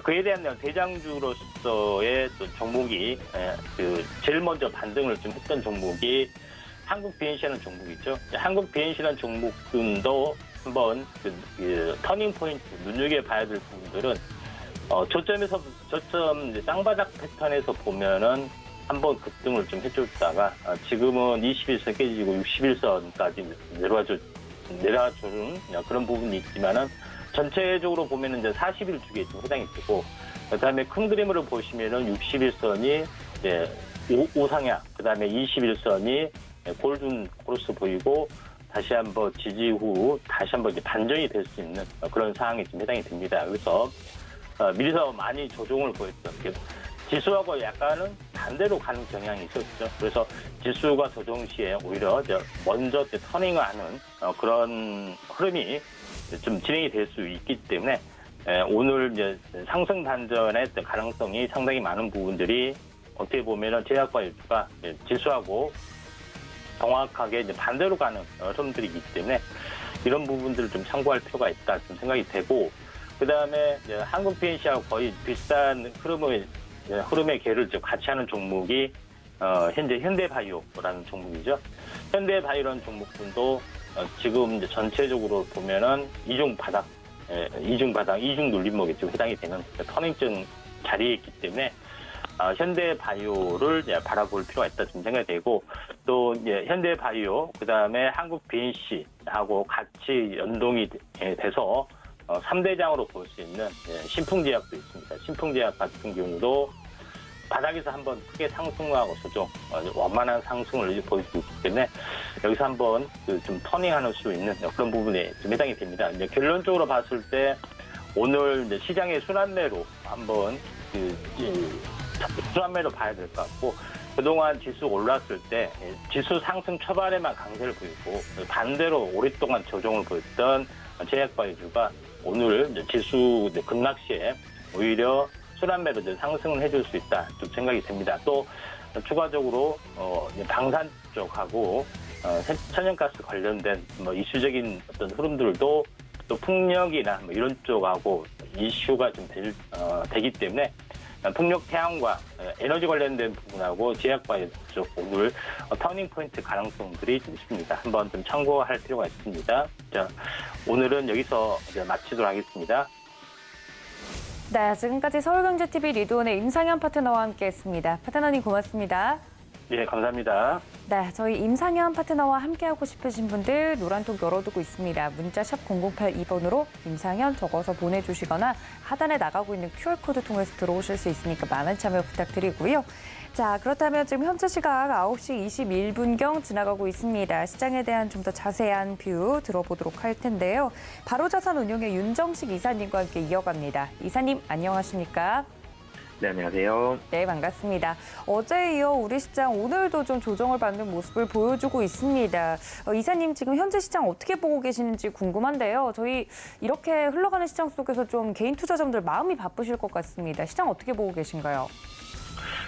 그에 대한 대장주로서의 또 종목이 그 제일 먼저 반등을 좀 했던 종목이 한국 BNC라는 종목이죠. 한국 BNC라는 종목도 한번 그 터닝 포인트 눈여겨 봐야 될 부분들은 저점 쌍바닥 패턴에서 보면은 한번 급등을 좀 해줬다가 지금은 21선 깨지고 61선까지 내려와주는 그런 부분이 있지만은 전체적으로 보면은 이제 40일 주기에 좀 해당이 되고 그다음에 큰 그림으로 보시면은 61선이 이제 우상향, 그다음에 21선이 골든 크로스 보이고 다시 한번 지지 후 다시 한번 이제 반전이 될 수 있는 그런 상황이 좀 해당이 됩니다. 그래서 미리서 많이 조정을 보였던 지수하고 약간은 반대로 가는 경향이 있었죠. 그래서 지수가 조정 시에 오히려 먼저 터닝을 하는 그런 흐름이 좀 진행이 될 수 있기 때문에 오늘 이제 상승 반전의 가능성이 상당히 많은 부분들이 어떻게 보면은 제약바이오주가 지수하고 정확하게 이제 반대로 가는 흐름들이기 때문에 이런 부분들을 좀 참고할 필요가 있다 좀 생각이 되고 그 다음에 한국 BNC하고 거의 비슷한 흐름의 개를 같이 하는 종목이 현재 현대바이오라는 종목이죠. 현대바이오라는 종목군도 지금 이제 전체적으로 보면은 이중 눌림목에 좀 해당이 되는 터닝증 자리에 있기 때문에 현대바이오를 이제 바라볼 필요가 있다 좀 생각이 되고 또 이제 현대바이오 그다음에 한국BNC하고 같이 연동이 돼서 3대장으로 볼 수 있는 신풍제약도 있습니다. 신풍제약 같은 경우도 바닥에서 한번 크게 상승하고서 좀 완만한 상승을 보여주고 있기 때문에 여기서 한번 좀 터닝할 수 있는 그런 부분에 좀 해당이 됩니다. 이제 결론적으로 봤을 때 오늘 이제 시장의 순환매로 한번 순환매로 봐야 될 것 같고 그동안 지수 올랐을 때 지수 상승 초반에만 강세를 보이고 반대로 오랫동안 조정을 보였던 제약바이오가 오늘 이제 지수 급락 시에 오히려 순환매로 이제 상승을 해줄 수 있다 좀 생각이 됩니다. 또 추가적으로 방산 쪽하고 천연가스 관련된 이슈적인 어떤 흐름들도 또 풍력이나 이런 쪽하고 이슈가 좀 되기 때문에 풍력 태양과 에너지 관련된 부분하고 제약바이오 쪽 오늘 터닝 포인트 가능성들이 좀 있습니다. 한번 좀 참고할 필요가 있습니다. 자, 오늘은 여기서 이제 마치도록 하겠습니다. 네, 지금까지 서울경제TV 리드온의 임상현 파트너와 함께했습니다. 파트너님 고맙습니다. 네, 감사합니다. 네, 저희 임상현 파트너와 함께하고 싶으신 분들 노란톡 열어두고 있습니다. 문자 샵 0082번으로 임상현 적어서 보내주시거나 하단에 나가고 있는 QR코드 통해서 들어오실 수 있으니까 많은 참여 부탁드리고요. 자, 그렇다면 지금 현재 시각 9시 21분경 지나가고 있습니다. 시장에 대한 좀 더 자세한 뷰 들어보도록 할 텐데요. 바로자산운용의 윤정식 이사님과 함께 이어갑니다. 이사님, 안녕하십니까? 네, 안녕하세요. 네, 반갑습니다. 어제에 이어 우리 시장 오늘도 좀 조정을 받는 모습을 보여주고 있습니다. 이사님, 지금 현재 시장 어떻게 보고 계시는지 궁금한데요. 저희 이렇게 흘러가는 시장 속에서 좀 개인 투자자분들 마음이 바쁘실 것 같습니다. 시장 어떻게 보고 계신가요?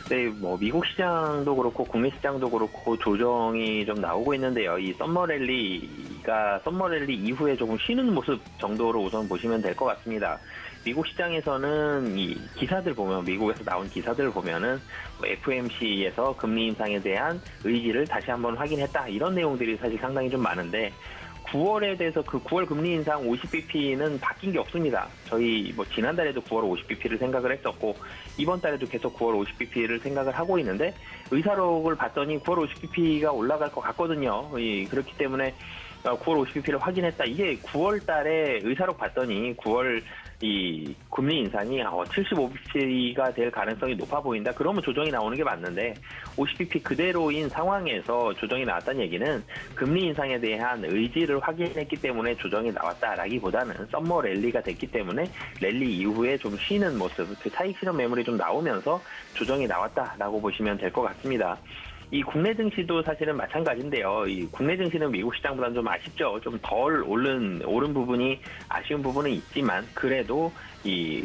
네, 미국 시장도 그렇고 국내 시장도 그렇고 조정이 좀 나오고 있는데요. 이 썸머 랠리 이후에 조금 쉬는 모습 정도로 우선 보시면 될 것 같습니다. 미국 시장에서는 이 기사들 보면, 미국에서 나온 기사들을 보면은 FOMC에서 금리 인상에 대한 의지를 다시 한번 확인했다, 이런 내용들이 사실 상당히 좀 많은데 9월에 대해서 그 9월 금리 인상 50bp는 바뀐 게 없습니다. 저희 지난달에도 9월 50bp를 생각을 했었고 이번 달에도 계속 9월 50bp를 생각을 하고 있는데 의사록을 봤더니 9월 50bp가 올라갈 것 같거든요. 그렇기 때문에 9월 50bp를 확인했다. 이게 9월 달에 의사록 봤더니 9월 이 금리 인상이 75bp가 될 가능성이 높아 보인다. 그러면 조정이 나오는 게 맞는데 50bp 그대로인 상황에서 조정이 나왔다는 얘기는 금리 인상에 대한 의지를 확인했기 때문에 조정이 나왔다라기보다는 썸머 랠리가 됐기 때문에 랠리 이후에 좀 쉬는 모습, 그 차익 실현 매물이 좀 나오면서 조정이 나왔다라고 보시면 될 것 같습니다. 이 국내 증시도 사실은 마찬가지인데요. 이 국내 증시는 미국 시장보다는 좀 아쉽죠. 좀 덜 오른 부분이 아쉬운 부분은 있지만 그래도 이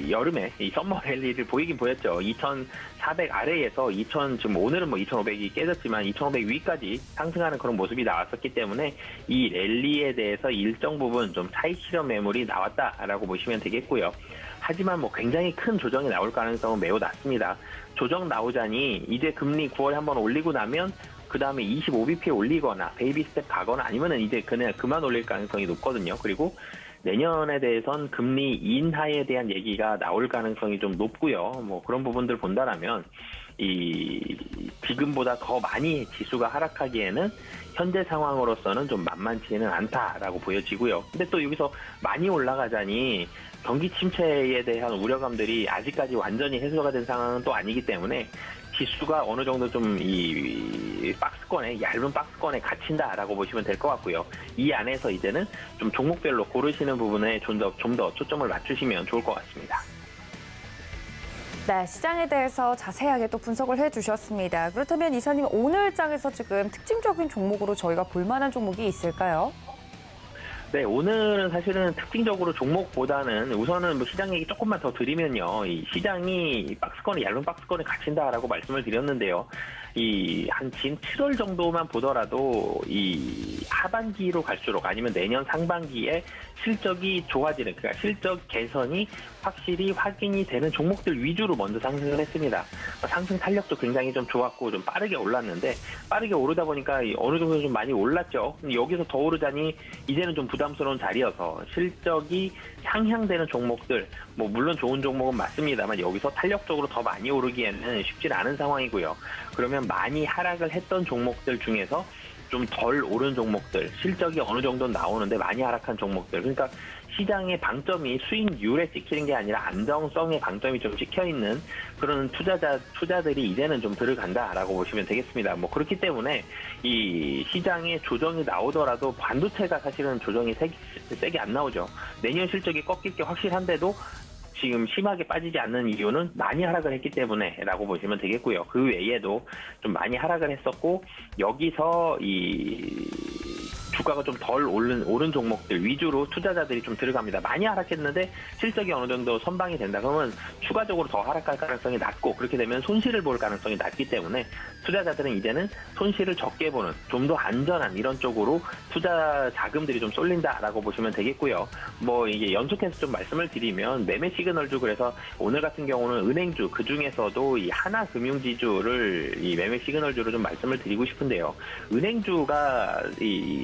여름에 이 썸머 랠리를 보이긴 보였죠. 2,400 아래에서 지금 오늘은 2,500이 깨졌지만 2,500 위까지 상승하는 그런 모습이 나왔었기 때문에 이 랠리에 대해서 일정 부분 좀 차익 실현 매물이 나왔다라고 보시면 되겠고요. 하지만 굉장히 큰 조정이 나올 가능성은 매우 낮습니다. 조정 나오자니 이제 금리 9월에 한번 올리고 나면 그 다음에 25bp 올리거나 베이비 스텝 가거나 아니면은 이제 그냥 그만 올릴 가능성이 높거든요. 그리고 내년에 대해선 금리 인하에 대한 얘기가 나올 가능성이 좀 높고요. 그런 부분들 본다라면 지금보다 더 많이 지수가 하락하기에는 현재 상황으로서는 좀 만만치는 않다라고 보여지고요. 근데 또 여기서 많이 올라가자니 경기 침체에 대한 우려감들이 아직까지 완전히 해소가 된 상황은 또 아니기 때문에 지수가 어느 정도 좀 얇은 박스권에 갇힌다라고 보시면 될 것 같고요. 이 안에서 이제는 좀 종목별로 고르시는 부분에 좀 더 초점을 맞추시면 좋을 것 같습니다. 네, 시장에 대해서 자세하게 또 분석을 해주셨습니다. 그렇다면 이사님, 오늘 장에서 지금 특징적인 종목으로 저희가 볼만한 종목이 있을까요? 네, 오늘은 사실은 특징적으로 종목보다는 우선은 시장 얘기 조금만 더 드리면요. 이 시장이 얇은 박스권에 갇힌다라고 말씀을 드렸는데요. 이 한 지금 7월 정도만 보더라도 이 하반기로 갈수록 아니면 내년 상반기에 실적이 좋아지는, 그러니까 실적 개선이 확실히 확인이 되는 종목들 위주로 먼저 상승을 했습니다. 상승 탄력도 굉장히 좀 좋았고 좀 빠르게 올랐는데, 빠르게 오르다 보니까 어느 정도 좀 많이 올랐죠. 근데 여기서 더 오르자니 이제는 좀 부담스러운 자리여서 실적이 향향되는 종목들, 뭐 물론 좋은 종목은 맞습니다만 여기서 탄력적으로 더 많이 오르기에는 쉽지 않은 상황이고요. 그러면 많이 하락을 했던 종목들 중에서 좀 덜 오른 종목들, 실적이 어느 정도 나오는데 많이 하락한 종목들, 그러니까 시장의 방점이 수익률에 찍히는 게 아니라 안정성의 방점이 좀 찍혀있는 그런 투자들이 이제는 좀 들어간다라고 보시면 되겠습니다. 뭐 그렇기 때문에 이 시장에 조정이 나오더라도 반도체가 사실은 조정이 세게 안 나오죠. 내년 실적이 꺾일 게 확실한데도 지금 심하게 빠지지 않는 이유는 많이 하락을 했기 때문에라고 보시면 되겠고요. 그 외에도 좀 많이 하락을 했었고, 여기서 이 주가가 좀 덜 오른 종목들 위주로 투자자들이 좀 들어갑니다. 많이 하락했는데 실적이 어느 정도 선방이 된다 그러면 추가적으로 더 하락할 가능성이 낮고, 그렇게 되면 손실을 볼 가능성이 낮기 때문에 투자자들은 이제는 손실을 적게 보는 좀 더 안전한 이런 쪽으로 투자 자금들이 좀 쏠린다라고 보시면 되겠고요. 뭐 이게 연속해서 좀 말씀을 드리면 매매 시그널주, 그래서 오늘 같은 경우는 은행주, 그 중에서도 이 하나금융지주를 이 매매 시그널주로 좀 말씀을 드리고 싶은데요. 은행주가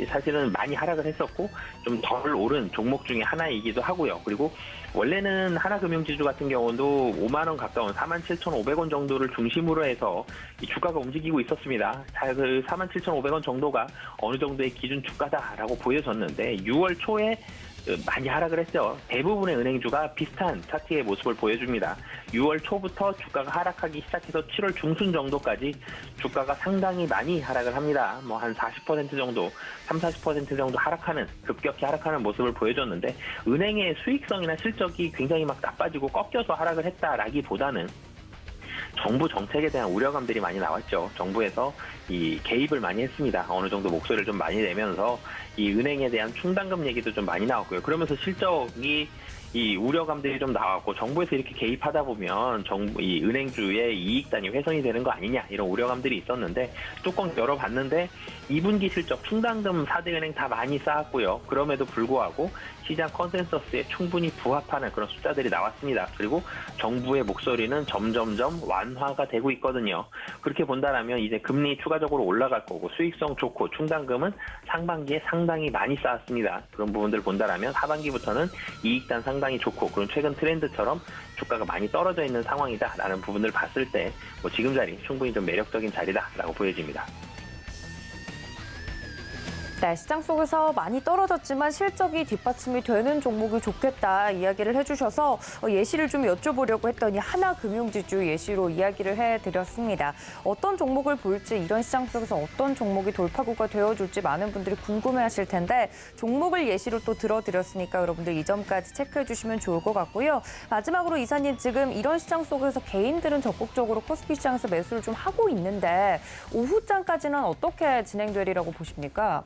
사실은 많이 하락을 했었고 좀 덜 오른 종목 중에 하나이기도 하고요. 그리고 원래는 하나금융지주 같은 경우도 5만 원 가까운 47,500원 정도를 중심으로 해서 이 주가가 움직이고 있었습니다. 그 47,500원 정도가 어느 정도의 기준 주가다라고 보여졌는데 6월 초에 많이 하락을 했죠. 대부분의 은행주가 비슷한 차트의 모습을 보여줍니다. 6월 초부터 주가가 하락하기 시작해서 7월 중순 정도까지 주가가 상당히 많이 하락을 합니다. 뭐 한 40% 정도, 30-40% 정도 급격히 하락하는 모습을 보여줬는데, 은행의 수익성이나 실적이 굉장히 막 나빠지고 꺾여서 하락을 했다라기보다는 정부 정책에 대한 우려감들이 많이 나왔죠. 정부에서 이 개입을 많이 했습니다. 어느 정도 목소리를 좀 많이 내면서 이 은행에 대한 충당금 얘기도 좀 많이 나왔고요. 그러면서 실적이 이 우려감들이 좀 나왔고, 정부에서 이렇게 개입하다 보면 이 은행주의 이익단이 훼손이 되는 거 아니냐, 이런 우려감들이 있었는데, 뚜껑 열어봤는데 2분기 실적 충당금 4대 은행 다 많이 쌓았고요. 그럼에도 불구하고 시장 컨센서스에 충분히 부합하는 그런 숫자들이 나왔습니다. 그리고 정부의 목소리는 점점점 완화가 되고 있거든요. 그렇게 본다면 이제 금리 추가적으로 올라갈 거고, 수익성 좋고 충당금은 상반기에 상당히 많이 쌓았습니다. 그런 부분들 본다면 하반기부터는 이익단 상당히 좋고, 그런 최근 트렌드처럼 주가가 많이 떨어져 있는 상황이다라는 부분을 봤을 때 뭐 지금 자리 충분히 좀 매력적인 자리다라고 보여집니다. 네, 시장 속에서 많이 떨어졌지만 실적이 뒷받침이 되는 종목이 좋겠다 이야기를 해주셔서 예시를 좀 여쭤보려고 했더니 하나금융지주 예시로 이야기를 해드렸습니다. 어떤 종목을 볼지, 이런 시장 속에서 어떤 종목이 돌파구가 되어줄지 많은 분들이 궁금해하실 텐데, 종목을 예시로 또 들어드렸으니까 여러분들 이 점까지 체크해 주시면 좋을 것 같고요. 마지막으로 이사님, 지금 이런 시장 속에서 개인들은 적극적으로 코스피 시장에서 매수를 좀 하고 있는데 오후장까지는 어떻게 진행되리라고 보십니까?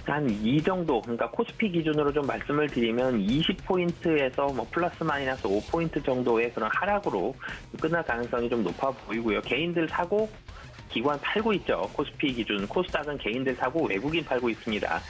한 이 정도, 그러니까 코스피 기준으로 좀 말씀을 드리면 20포인트에서 뭐 플러스 마이너스 5포인트 정도의 그런 하락으로 끝날 가능성이 좀 높아 보이고요. 개인들 사고 기관 팔고 있죠. 코스피 기준, 코스닥은 개인들 사고 외국인 팔고 있습니다.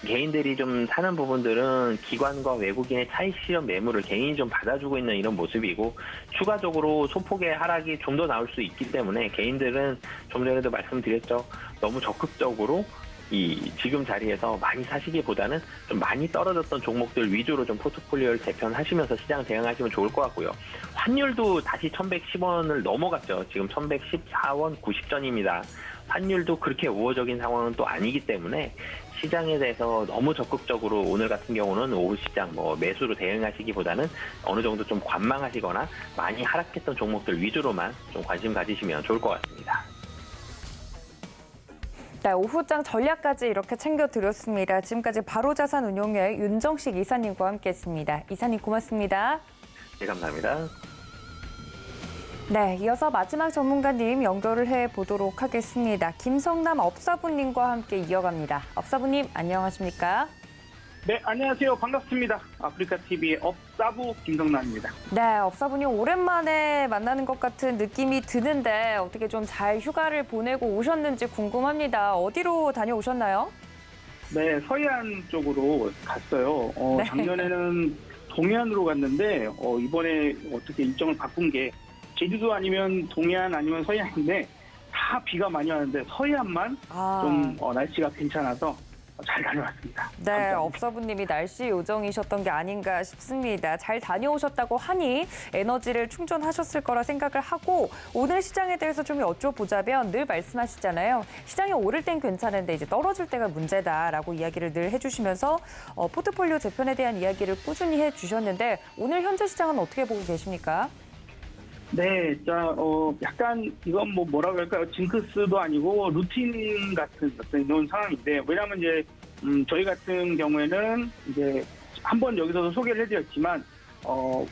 개인들이 좀 사는 부분들은 기관과 외국인의 차익 실현 매물을 개인이 좀 받아주고 있는 이런 모습이고, 추가적으로 소폭의 하락이 좀 더 나올 수 있기 때문에 개인들은 좀 전에도 말씀드렸죠. 너무 적극적으로 이 지금 자리에서 많이 사시기보다는 좀 많이 떨어졌던 종목들 위주로 좀 포트폴리오를 재편하시면서 시장 대응하시면 좋을 것 같고요. 환율도 다시 1110원을 넘어갔죠. 지금 1114원 90전입니다. 환율도 그렇게 우호적인 상황은 또 아니기 때문에 시장에 대해서 너무 적극적으로 오늘 같은 경우는 오후 시장 뭐 매수로 대응하시기보다는 어느 정도 좀 관망하시거나 많이 하락했던 종목들 위주로만 좀 관심 가지시면 좋을 것 같습니다. 네, 오후장 전략까지 이렇게 챙겨드렸습니다. 지금까지 바로자산운용의 윤정식 이사님과 함께했습니다. 이사님 고맙습니다. 네, 감사합니다. 네, 이어서 마지막 전문가님 연결을 해보도록 하겠습니다. 김성남 업사부님과 함께 이어갑니다. 업사부님, 안녕하십니까? 네, 안녕하세요. 반갑습니다. 아프리카TV의 업사부 김성남입니다. 네, 업사분이 오랜만에 만나는 것 같은 느낌이 드는데 어떻게 좀 잘 휴가를 보내고 오셨는지 궁금합니다. 어디로 다녀오셨나요? 네, 서해안 쪽으로 갔어요. 네. 작년에는 동해안으로 갔는데 이번에 어떻게 일정을 바꾼 게 제주도 아니면 동해안 아니면 서해안인데 다 비가 많이 왔는데 서해안만 좀 날씨가 괜찮아서 잘 다녀왔습니다. 네, 감사합니다. 업사부님이 날씨 요정이셨던 게 아닌가 싶습니다. 잘 다녀오셨다고 하니 에너지를 충전하셨을 거라 생각을 하고 오늘 시장에 대해서 좀 여쭤보자면 늘 말씀하시잖아요. 시장이 오를 땐 괜찮은데 이제 떨어질 때가 문제다라고 이야기를 늘 해주시면서 포트폴리오 재편에 대한 이야기를 꾸준히 해주셨는데 오늘 현재 시장은 어떻게 보고 계십니까? 네, 자, 약간 이건 뭐라고 할까요? 징크스도 아니고 루틴 같은 이런 상황인데, 왜냐하면 이제 저희 같은 경우에는 이제 한번 여기서도 소개를 해드렸지만,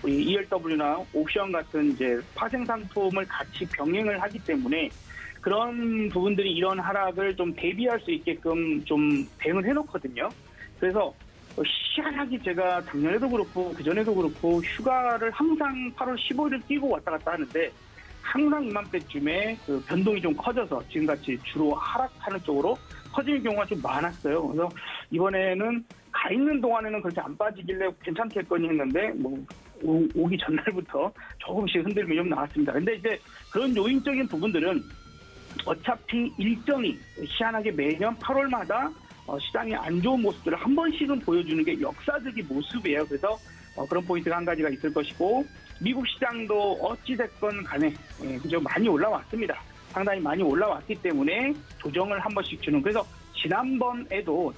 우리 ELW나 옵션 같은 이제 파생 상품을 같이 병행을 하기 때문에 그런 부분들이 이런 하락을 좀 대비할 수 있게끔 좀 대응을 해놓거든요. 그래서 희한하게 제가 작년에도 그렇고 그전에도 그렇고 휴가를 항상 8월 15일을 끼고 왔다 갔다 하는데 항상 이맘때쯤에 그 변동이 좀 커져서 지금같이 주로 하락하는 쪽으로 커지는 경우가 좀 많았어요. 그래서 이번에는 가 있는 동안에는 그렇게 안 빠지길래 괜찮겠거니 했는데 오기 전날부터 조금씩 흔들림이 좀 나왔습니다. 근데 이제 그런 요인적인 부분들은 어차피 일정이 희한하게 매년 8월마다 시장의 안 좋은 모습들을 한 번씩은 보여주는 게 역사적인 모습이에요. 그래서 그런 포인트가 한 가지가 있을 것이고 미국 시장도 어찌됐건 간에 그저 많이 올라왔습니다. 상당히 많이 올라왔기 때문에 조정을 한 번씩 주는. 그래서 지난번에도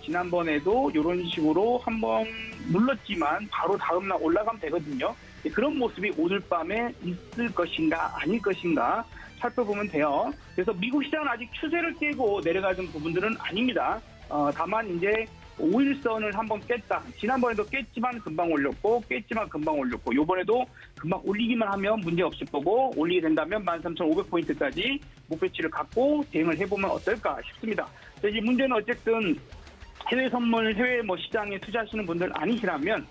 이런 식으로 한번 눌렀지만 바로 다음날 올라가면 되거든요. 그런 모습이 오늘 밤에 있을 것인가 아닐 것인가 살펴보면 돼요. 그래서 미국 시장은 아직 추세를 깨고 내려가는 부분들은 아닙니다. 다만 이제 5일선을 한번 깼다. 지난번에도 깼지만 금방 올렸고 요번에도 금방 올리기만 하면 문제 없을 거고 올리게 된다면 13,500포인트까지 목표치를 갖고 대응을 해보면 어떨까 싶습니다. 그래서 이 문제는 어쨌든 해외 선물, 해외 시장에 투자하시는 분들 아니시라면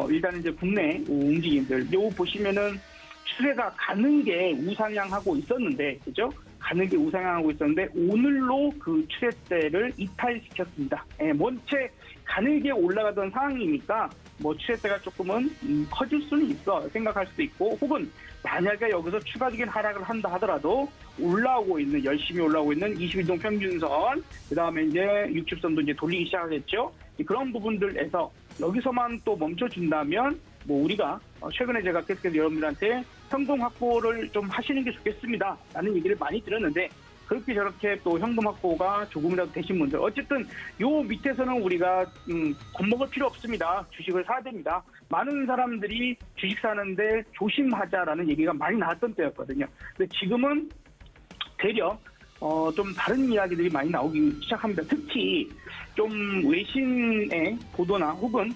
일단 이제 국내 움직임들 요 보시면은 추세가 가는 게 우상향하고 있었는데, 그죠? 가는 게 우상향하고 있었는데 오늘로 그 추세대를 이탈시켰습니다. 원체 가늘게 올라가던 상황이니까 추세대가 조금은 커질 수는 있어 생각할 수도 있고, 혹은 만약에 여기서 추가적인 하락을 한다 하더라도 열심히 올라오고 있는 21동 평균선, 그 다음에 이제 60선도 이제 돌리기 시작하겠죠. 그런 부분들에서 여기서만 또 멈춰준다면 우리가 최근에 제가 계속해서 여러분들한테 현금 확보를 좀 하시는 게 좋겠습니다 라는 얘기를 많이 들었는데, 그렇게 저렇게 또 현금 확보가 조금이라도 되신 분들, 어쨌든 요 밑에서는 우리가 겁먹을 필요 없습니다. 주식을 사야 됩니다. 많은 사람들이 주식 사는데 조심하자라는 얘기가 많이 나왔던 때였거든요. 근데 지금은 되려 좀 다른 이야기들이 많이 나오기 시작합니다. 특히 좀 외신의 보도나 혹은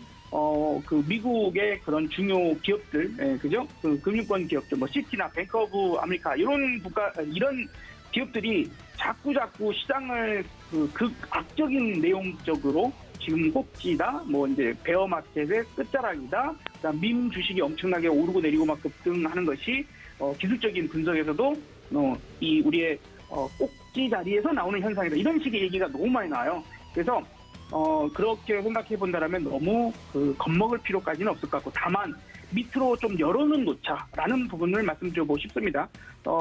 그 미국의 그런 중요 기업들, 그죠? 그 금융권 기업들, 시티나 뱅크 오브 아메리카 이런 기업들이 자꾸 시장을 극악적인 내용적으로 지금 꼭지다, 이제 베어마켓의 끝자락이다, 그다음 밈 주식이 엄청나게 오르고 내리고 막 급등하는 것이 기술적인 분석에서도 이 우리의 꼭지 자리에서 나오는 현상이다. 이런 식의 얘기가 너무 많이 나와요. 그래서 그렇게 생각해 본다면 너무 겁먹을 필요까지는 없을 것 같고, 다만 밑으로 좀 열어는 놓자라는 부분을 말씀드리고 싶습니다.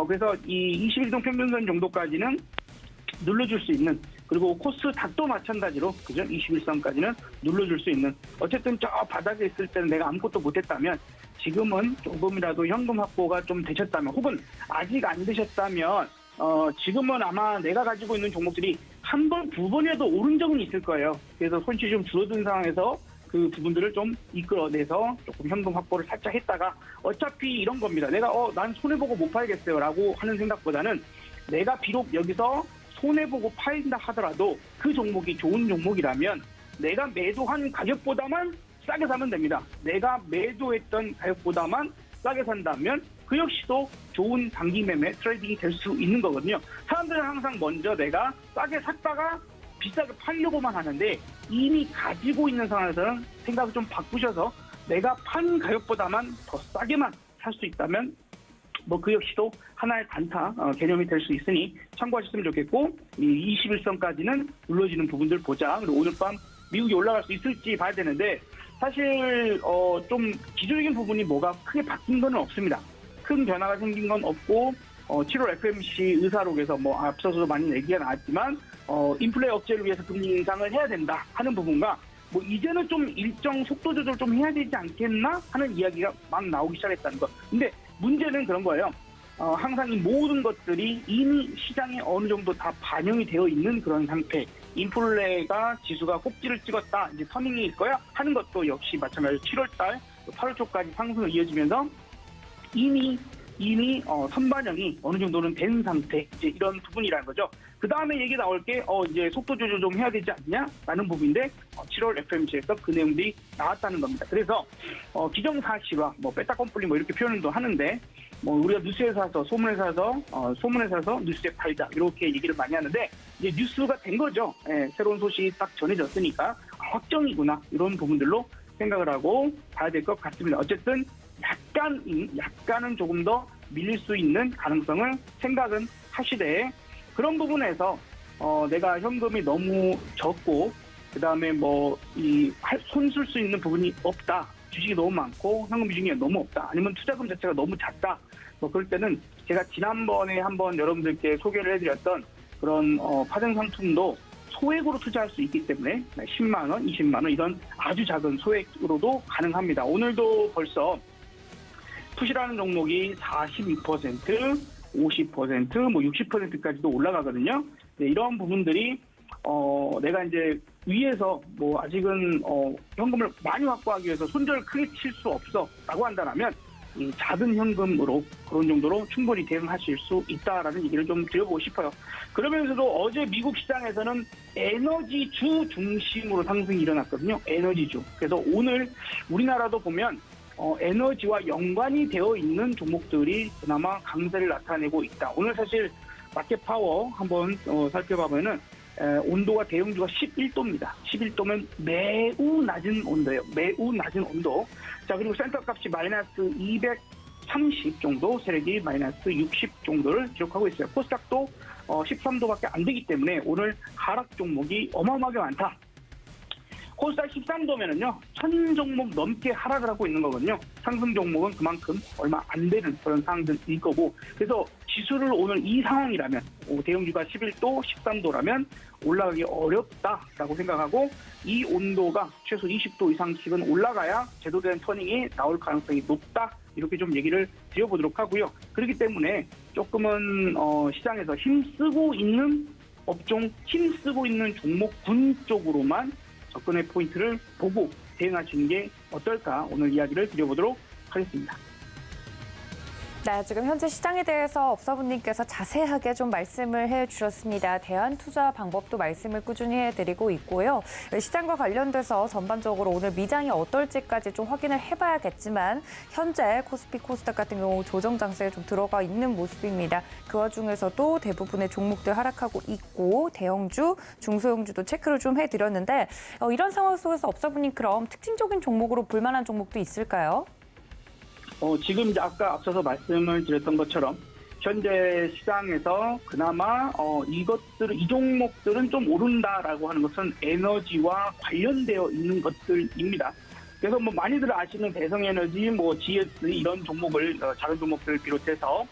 그래서 이 21동 평균선 정도까지는 눌러줄 수 있는, 그리고 코스닥도 마찬가지로, 그죠? 21선까지는 눌러줄 수 있는, 어쨌든 저 바닥에 있을 때는 내가 아무것도 못했다면 지금은 조금이라도 현금 확보가 좀 되셨다면, 혹은 아직 안 되셨다면 지금은 아마 내가 가지고 있는 종목들이 한 번, 두 번이라도 오른 적은 있을 거예요. 그래서 손실이 좀 줄어든 상황에서 그 부분들을 좀 이끌어내서 조금 현금 확보를 살짝 했다가, 어차피 이런 겁니다. 내가 난 손해보고 못 팔겠어요 라고 하는 생각보다는, 내가 비록 여기서 손해보고 팔린다 하더라도 그 종목이 좋은 종목이라면 내가 매도한 가격보다만 싸게 사면 됩니다. 내가 매도했던 가격보다만 싸게 산다면 그 역시도 좋은 단기 매매 트레이딩이 될 수 있는 거거든요. 사람들은 항상 먼저 내가 싸게 샀다가 비싸게 팔려고만 하는데 이미 가지고 있는 상황에서는 생각을 좀 바꾸셔서 내가 판 가격보다만 더 싸게만 살 수 있다면 뭐 그 역시도 하나의 단타 개념이 될 수 있으니 참고하셨으면 좋겠고, 이 21선까지는 눌러지는 부분들 보자. 그리고 오늘 밤 미국이 올라갈 수 있을지 봐야 되는데, 사실 좀 기초적인 부분이 뭐가 크게 바뀐 건 없습니다. 큰 변화가 생긴 건 없고 7월 FOMC 의사록에서 뭐 앞서서도 많이 얘기가 나왔지만 인플레 억제를 위해서 금리 인상을 해야 된다 하는 부분과 뭐 이제는 좀 일정 속도 조절 좀 해야 되지 않겠나 하는 이야기가 막 나오기 시작했다는 거. 근데 문제는 그런 거예요. 항상 이 모든 것들이 이미 시장에 어느 정도 다 반영이 되어 있는 그런 상태. 인플레가 지수가 꼭지를 찍었다, 이제 터닝일 거야 하는 것도 역시 마찬가지로 7월달, 8월 초까지 상승을 이어지면서 이미 선반영이 어느 정도는 된 상태, 이제 이런 부분이라는 거죠. 그 다음에 얘기 나올 게 이제 속도 조절 좀 해야 되지 않냐라는 부분인데 7월 FOMC에서 그 내용들이 나왔다는 겁니다. 그래서 기정사실화, 뭐 빼딱 껌뿔리 뭐 이렇게 표현도 하는데, 뭐 우리가 뉴스에 사서 소문에 사서 뉴스에 팔자 이렇게 얘기를 많이 하는데, 이제 뉴스가 된 거죠. 예, 새로운 소식이 딱 전해졌으니까 확정이구나 이런 부분들로 생각을 하고 봐야 될 것 같습니다. 어쨌든 약간은 조금 더 밀릴 수 있는 가능성을 생각은 하시되, 그런 부분에서 내가 현금이 너무 적고 그다음에 뭐 손 쓸 수 있는 부분이 없다, 주식이 너무 많고 현금 비중이 너무 없다, 아니면 투자금 자체가 너무 작다, 뭐 그럴 때는 제가 지난번에 한번 여러분들께 소개를 해드렸던 그런 파생 상품도 소액으로 투자할 수 있기 때문에 10만 원, 20만 원 이런 아주 작은 소액으로도 가능합니다. 오늘도 벌써 푸시라는 종목이 42%, 50%, 뭐 60%까지도 올라가거든요. 네, 이런 부분들이 내가 이제 위에서 뭐 아직은 현금을 많이 확보하기 위해서 손절을 크게 칠 수 없어라고 한다면 이 작은 현금으로 그런 정도로 충분히 대응하실 수 있다라는 얘기를 좀 드려보고 싶어요. 그러면서도 어제 미국 시장에서는 에너지주 중심으로 상승이 일어났거든요. 에너지주. 그래서 오늘 우리나라도 보면 에너지와 연관이 되어 있는 종목들이 그나마 강세를 나타내고 있다. 오늘 사실 마켓 파워 한번 살펴보면은 온도가 대형주가 11도입니다. 11도면 매우 낮은 온도예요. 매우 낮은 온도. 자, 그리고 센터 값이 마이너스 230 정도, 세력이 마이너스 60 정도를 기록하고 있어요. 코스닥도 13도밖에 안 되기 때문에 오늘 하락 종목이 어마어마하게 많다. 코스닥 13도면은요, 1000 종목 넘게 하락을 하고 있는 거거든요. 상승 종목은 그만큼 얼마 안 되는 그런 상황들일 거고, 그래서 지수를 오늘 이 상황이라면, 대형주가 11도, 13도라면 올라가기 어렵다라고 생각하고, 이 온도가 최소 20도 이상씩은 올라가야 제대로 된 터닝이 나올 가능성이 높다, 이렇게 좀 얘기를 드려보도록 하고요. 그렇기 때문에 조금은 시장에서 힘쓰고 있는 업종, 힘쓰고 있는 종목군 쪽으로만 접근의 포인트를 보고 대응하시는 게 어떨까, 오늘 이야기를 드려보도록 하겠습니다. 네, 지금 현재 시장에 대해서 업사부님께서 자세하게 좀 말씀을 해주셨습니다. 대안 투자 방법도 말씀을 꾸준히 해드리고 있고요. 시장과 관련돼서 전반적으로 오늘 미장이 어떨지까지 좀 확인을 해봐야겠지만, 현재 코스피, 코스닥 같은 경우 조정 장세에 좀 들어가 있는 모습입니다. 그 와중에서도 대부분의 종목들 하락하고 있고, 대형주, 중소형주도 체크를 좀 해드렸는데, 이런 상황 속에서 업사부님, 그럼 특징적인 종목으로 볼만한 종목도 있을까요? 지금 이제 아까 앞서서 말씀을 드렸던 것처럼 현재 시장에서 그나마 이 종목들은 좀 오른다라고 하는 것은 에너지와 관련되어 있는 것들입니다. 그래서 뭐 많이들 아시는 대성에너지, 뭐 GS 이런 종목을, 작은 종목들을 비롯해서,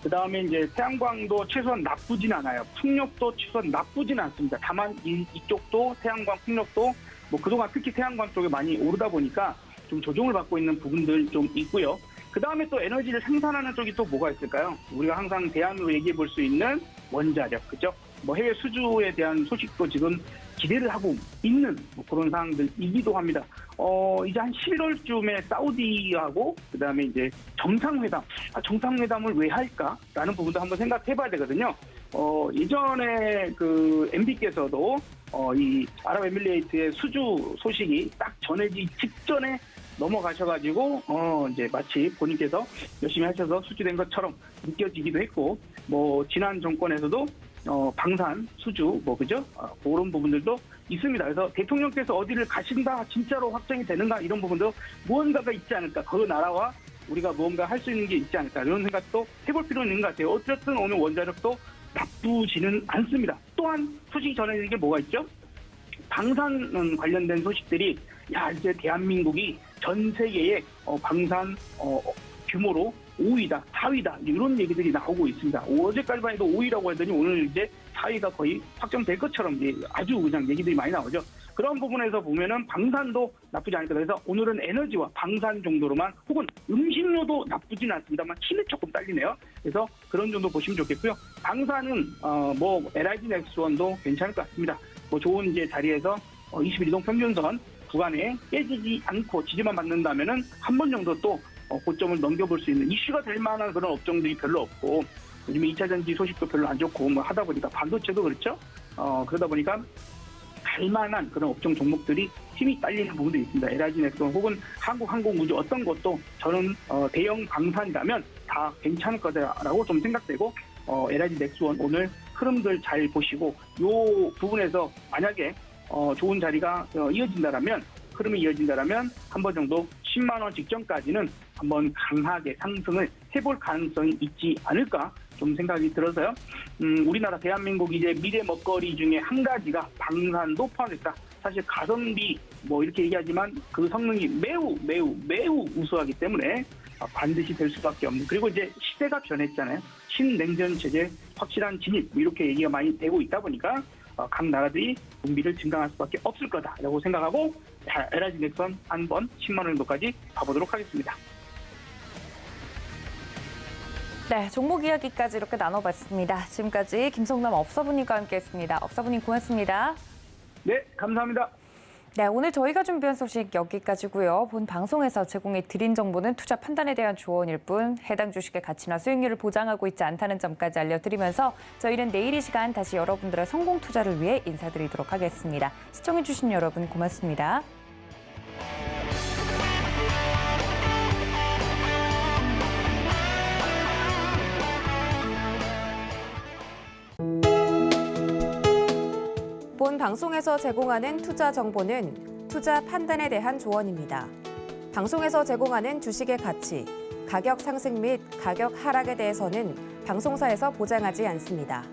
그 다음에 이제 태양광도 최소한 나쁘진 않아요. 풍력도 최소한 나쁘진 않습니다. 다만 이쪽도 태양광, 풍력도 뭐 그동안 특히 태양광 쪽에 많이 오르다 보니까 좀 조정을 받고 있는 부분들 좀 있고요. 그 다음에 또 에너지를 생산하는 쪽이 또 뭐가 있을까요? 우리가 항상 대안으로 얘기해 볼 수 있는 원자력, 그죠? 뭐 해외 수주에 대한 소식도 지금 기대를 하고 있는 뭐 그런 상황들이기도 합니다. 이제 한 11월쯤에 사우디하고 그 다음에 이제 정상회담을 왜 할까라는 부분도 한번 생각해 봐야 되거든요. 예전에 그 MB께서도 이 아랍에미레이트의 수주 소식이 딱 전해지기 직전에 넘어가셔가지고 이제 마치 본인께서 열심히 하셔서 수주된 것처럼 느껴지기도 했고, 뭐 지난 정권에서도 방산, 수주, 그죠? 그런 부분들도 있습니다. 그래서 대통령께서 어디를 가신다, 진짜로 확정이 되는가 이런 부분도 무언가가 있지 않을까. 그 나라와 우리가 무언가 할 수 있는 게 있지 않을까 이런 생각도 해볼 필요는 있는 것 같아요. 어쨌든 오늘 원자력도 나쁘지는 않습니다. 또한 소식이 전해지는 게 뭐가 있죠? 방산 관련된 소식들이 이제 대한민국이 전 세계의 방산 규모로 5위다, 4위다 이런 얘기들이 나오고 있습니다. 어제까지만 해도 5위라고 하더니 오늘 이제 4위가 거의 확정될 것처럼 이제 아주 그냥 얘기들이 많이 나오죠. 그런 부분에서 보면은 방산도 나쁘지 않을까. 그래서 오늘은 에너지와 방산 정도로만 혹은 음식료도 나쁘진 않습니다만 힘이 조금 딸리네요. 그래서 그런 정도 보시면 좋겠고요. 방산은 LIG 넥스원도 괜찮을 것 같습니다. 좋은 이제 자리에서 21이동 평균선 구간에 깨지지 않고 지지만 받는다면은 한 번 정도 또 고점을 넘겨볼 수 있는 이슈가 될 만한 그런 업종들이 별로 없고 요즘에 2차전지 소식도 별로 안 좋고 하다 보니까 반도체도 그렇죠. 그러다 보니까 갈만한 그런 업종 종목들이 힘이 딸리는 부분도 있습니다. LIG 넥스원 혹은 한국항공우주 어떤 것도 저는 대형 방산이라면 다 괜찮을 거다라고 좀 생각되고 LIG 넥스원 오늘 흐름들 잘 보시고 이 부분에서 만약에 좋은 자리가 이어진다라면 흐름이 이어진다라면 한 번 정도 10만 원 직전까지는 한번 강하게 상승을 해볼 가능성이 있지 않을까 좀 생각이 들어서요. 우리나라 대한민국 이제 미래 먹거리 중에 한 가지가 방산도 포함됐다. 사실 가성비 이렇게 얘기하지만 그 성능이 매우 우수하기 때문에 반드시 될 수밖에 없는. 그리고 이제 시대가 변했잖아요. 신냉전 체제 확실한 진입 이렇게 얘기가 많이 되고 있다 보니까 각 나라들이 분비를 증강할 수밖에 없을 거다라고 생각하고 LIG 넥스원 한번 10만 원 정도까지 봐보도록 하겠습니다. 네, 종목 이야기까지 이렇게 나눠봤습니다. 지금까지 김성남 업서분님과 함께했습니다. 업서분님 고맙습니다. 네, 감사합니다. 네, 오늘 저희가 준비한 소식 여기까지고요. 본 방송에서 제공해 드린 정보는 투자 판단에 대한 조언일 뿐 해당 주식의 가치나 수익률을 보장하고 있지 않다는 점까지 알려드리면서 저희는 내일 이 시간 다시 여러분들의 성공 투자를 위해 인사드리도록 하겠습니다. 시청해주신 여러분 고맙습니다. 본 방송에서 제공하는 투자 정보는 투자 판단에 대한 조언입니다. 방송에서 제공하는 주식의 가치, 가격 상승 및 가격 하락에 대해서는 방송사에서 보장하지 않습니다.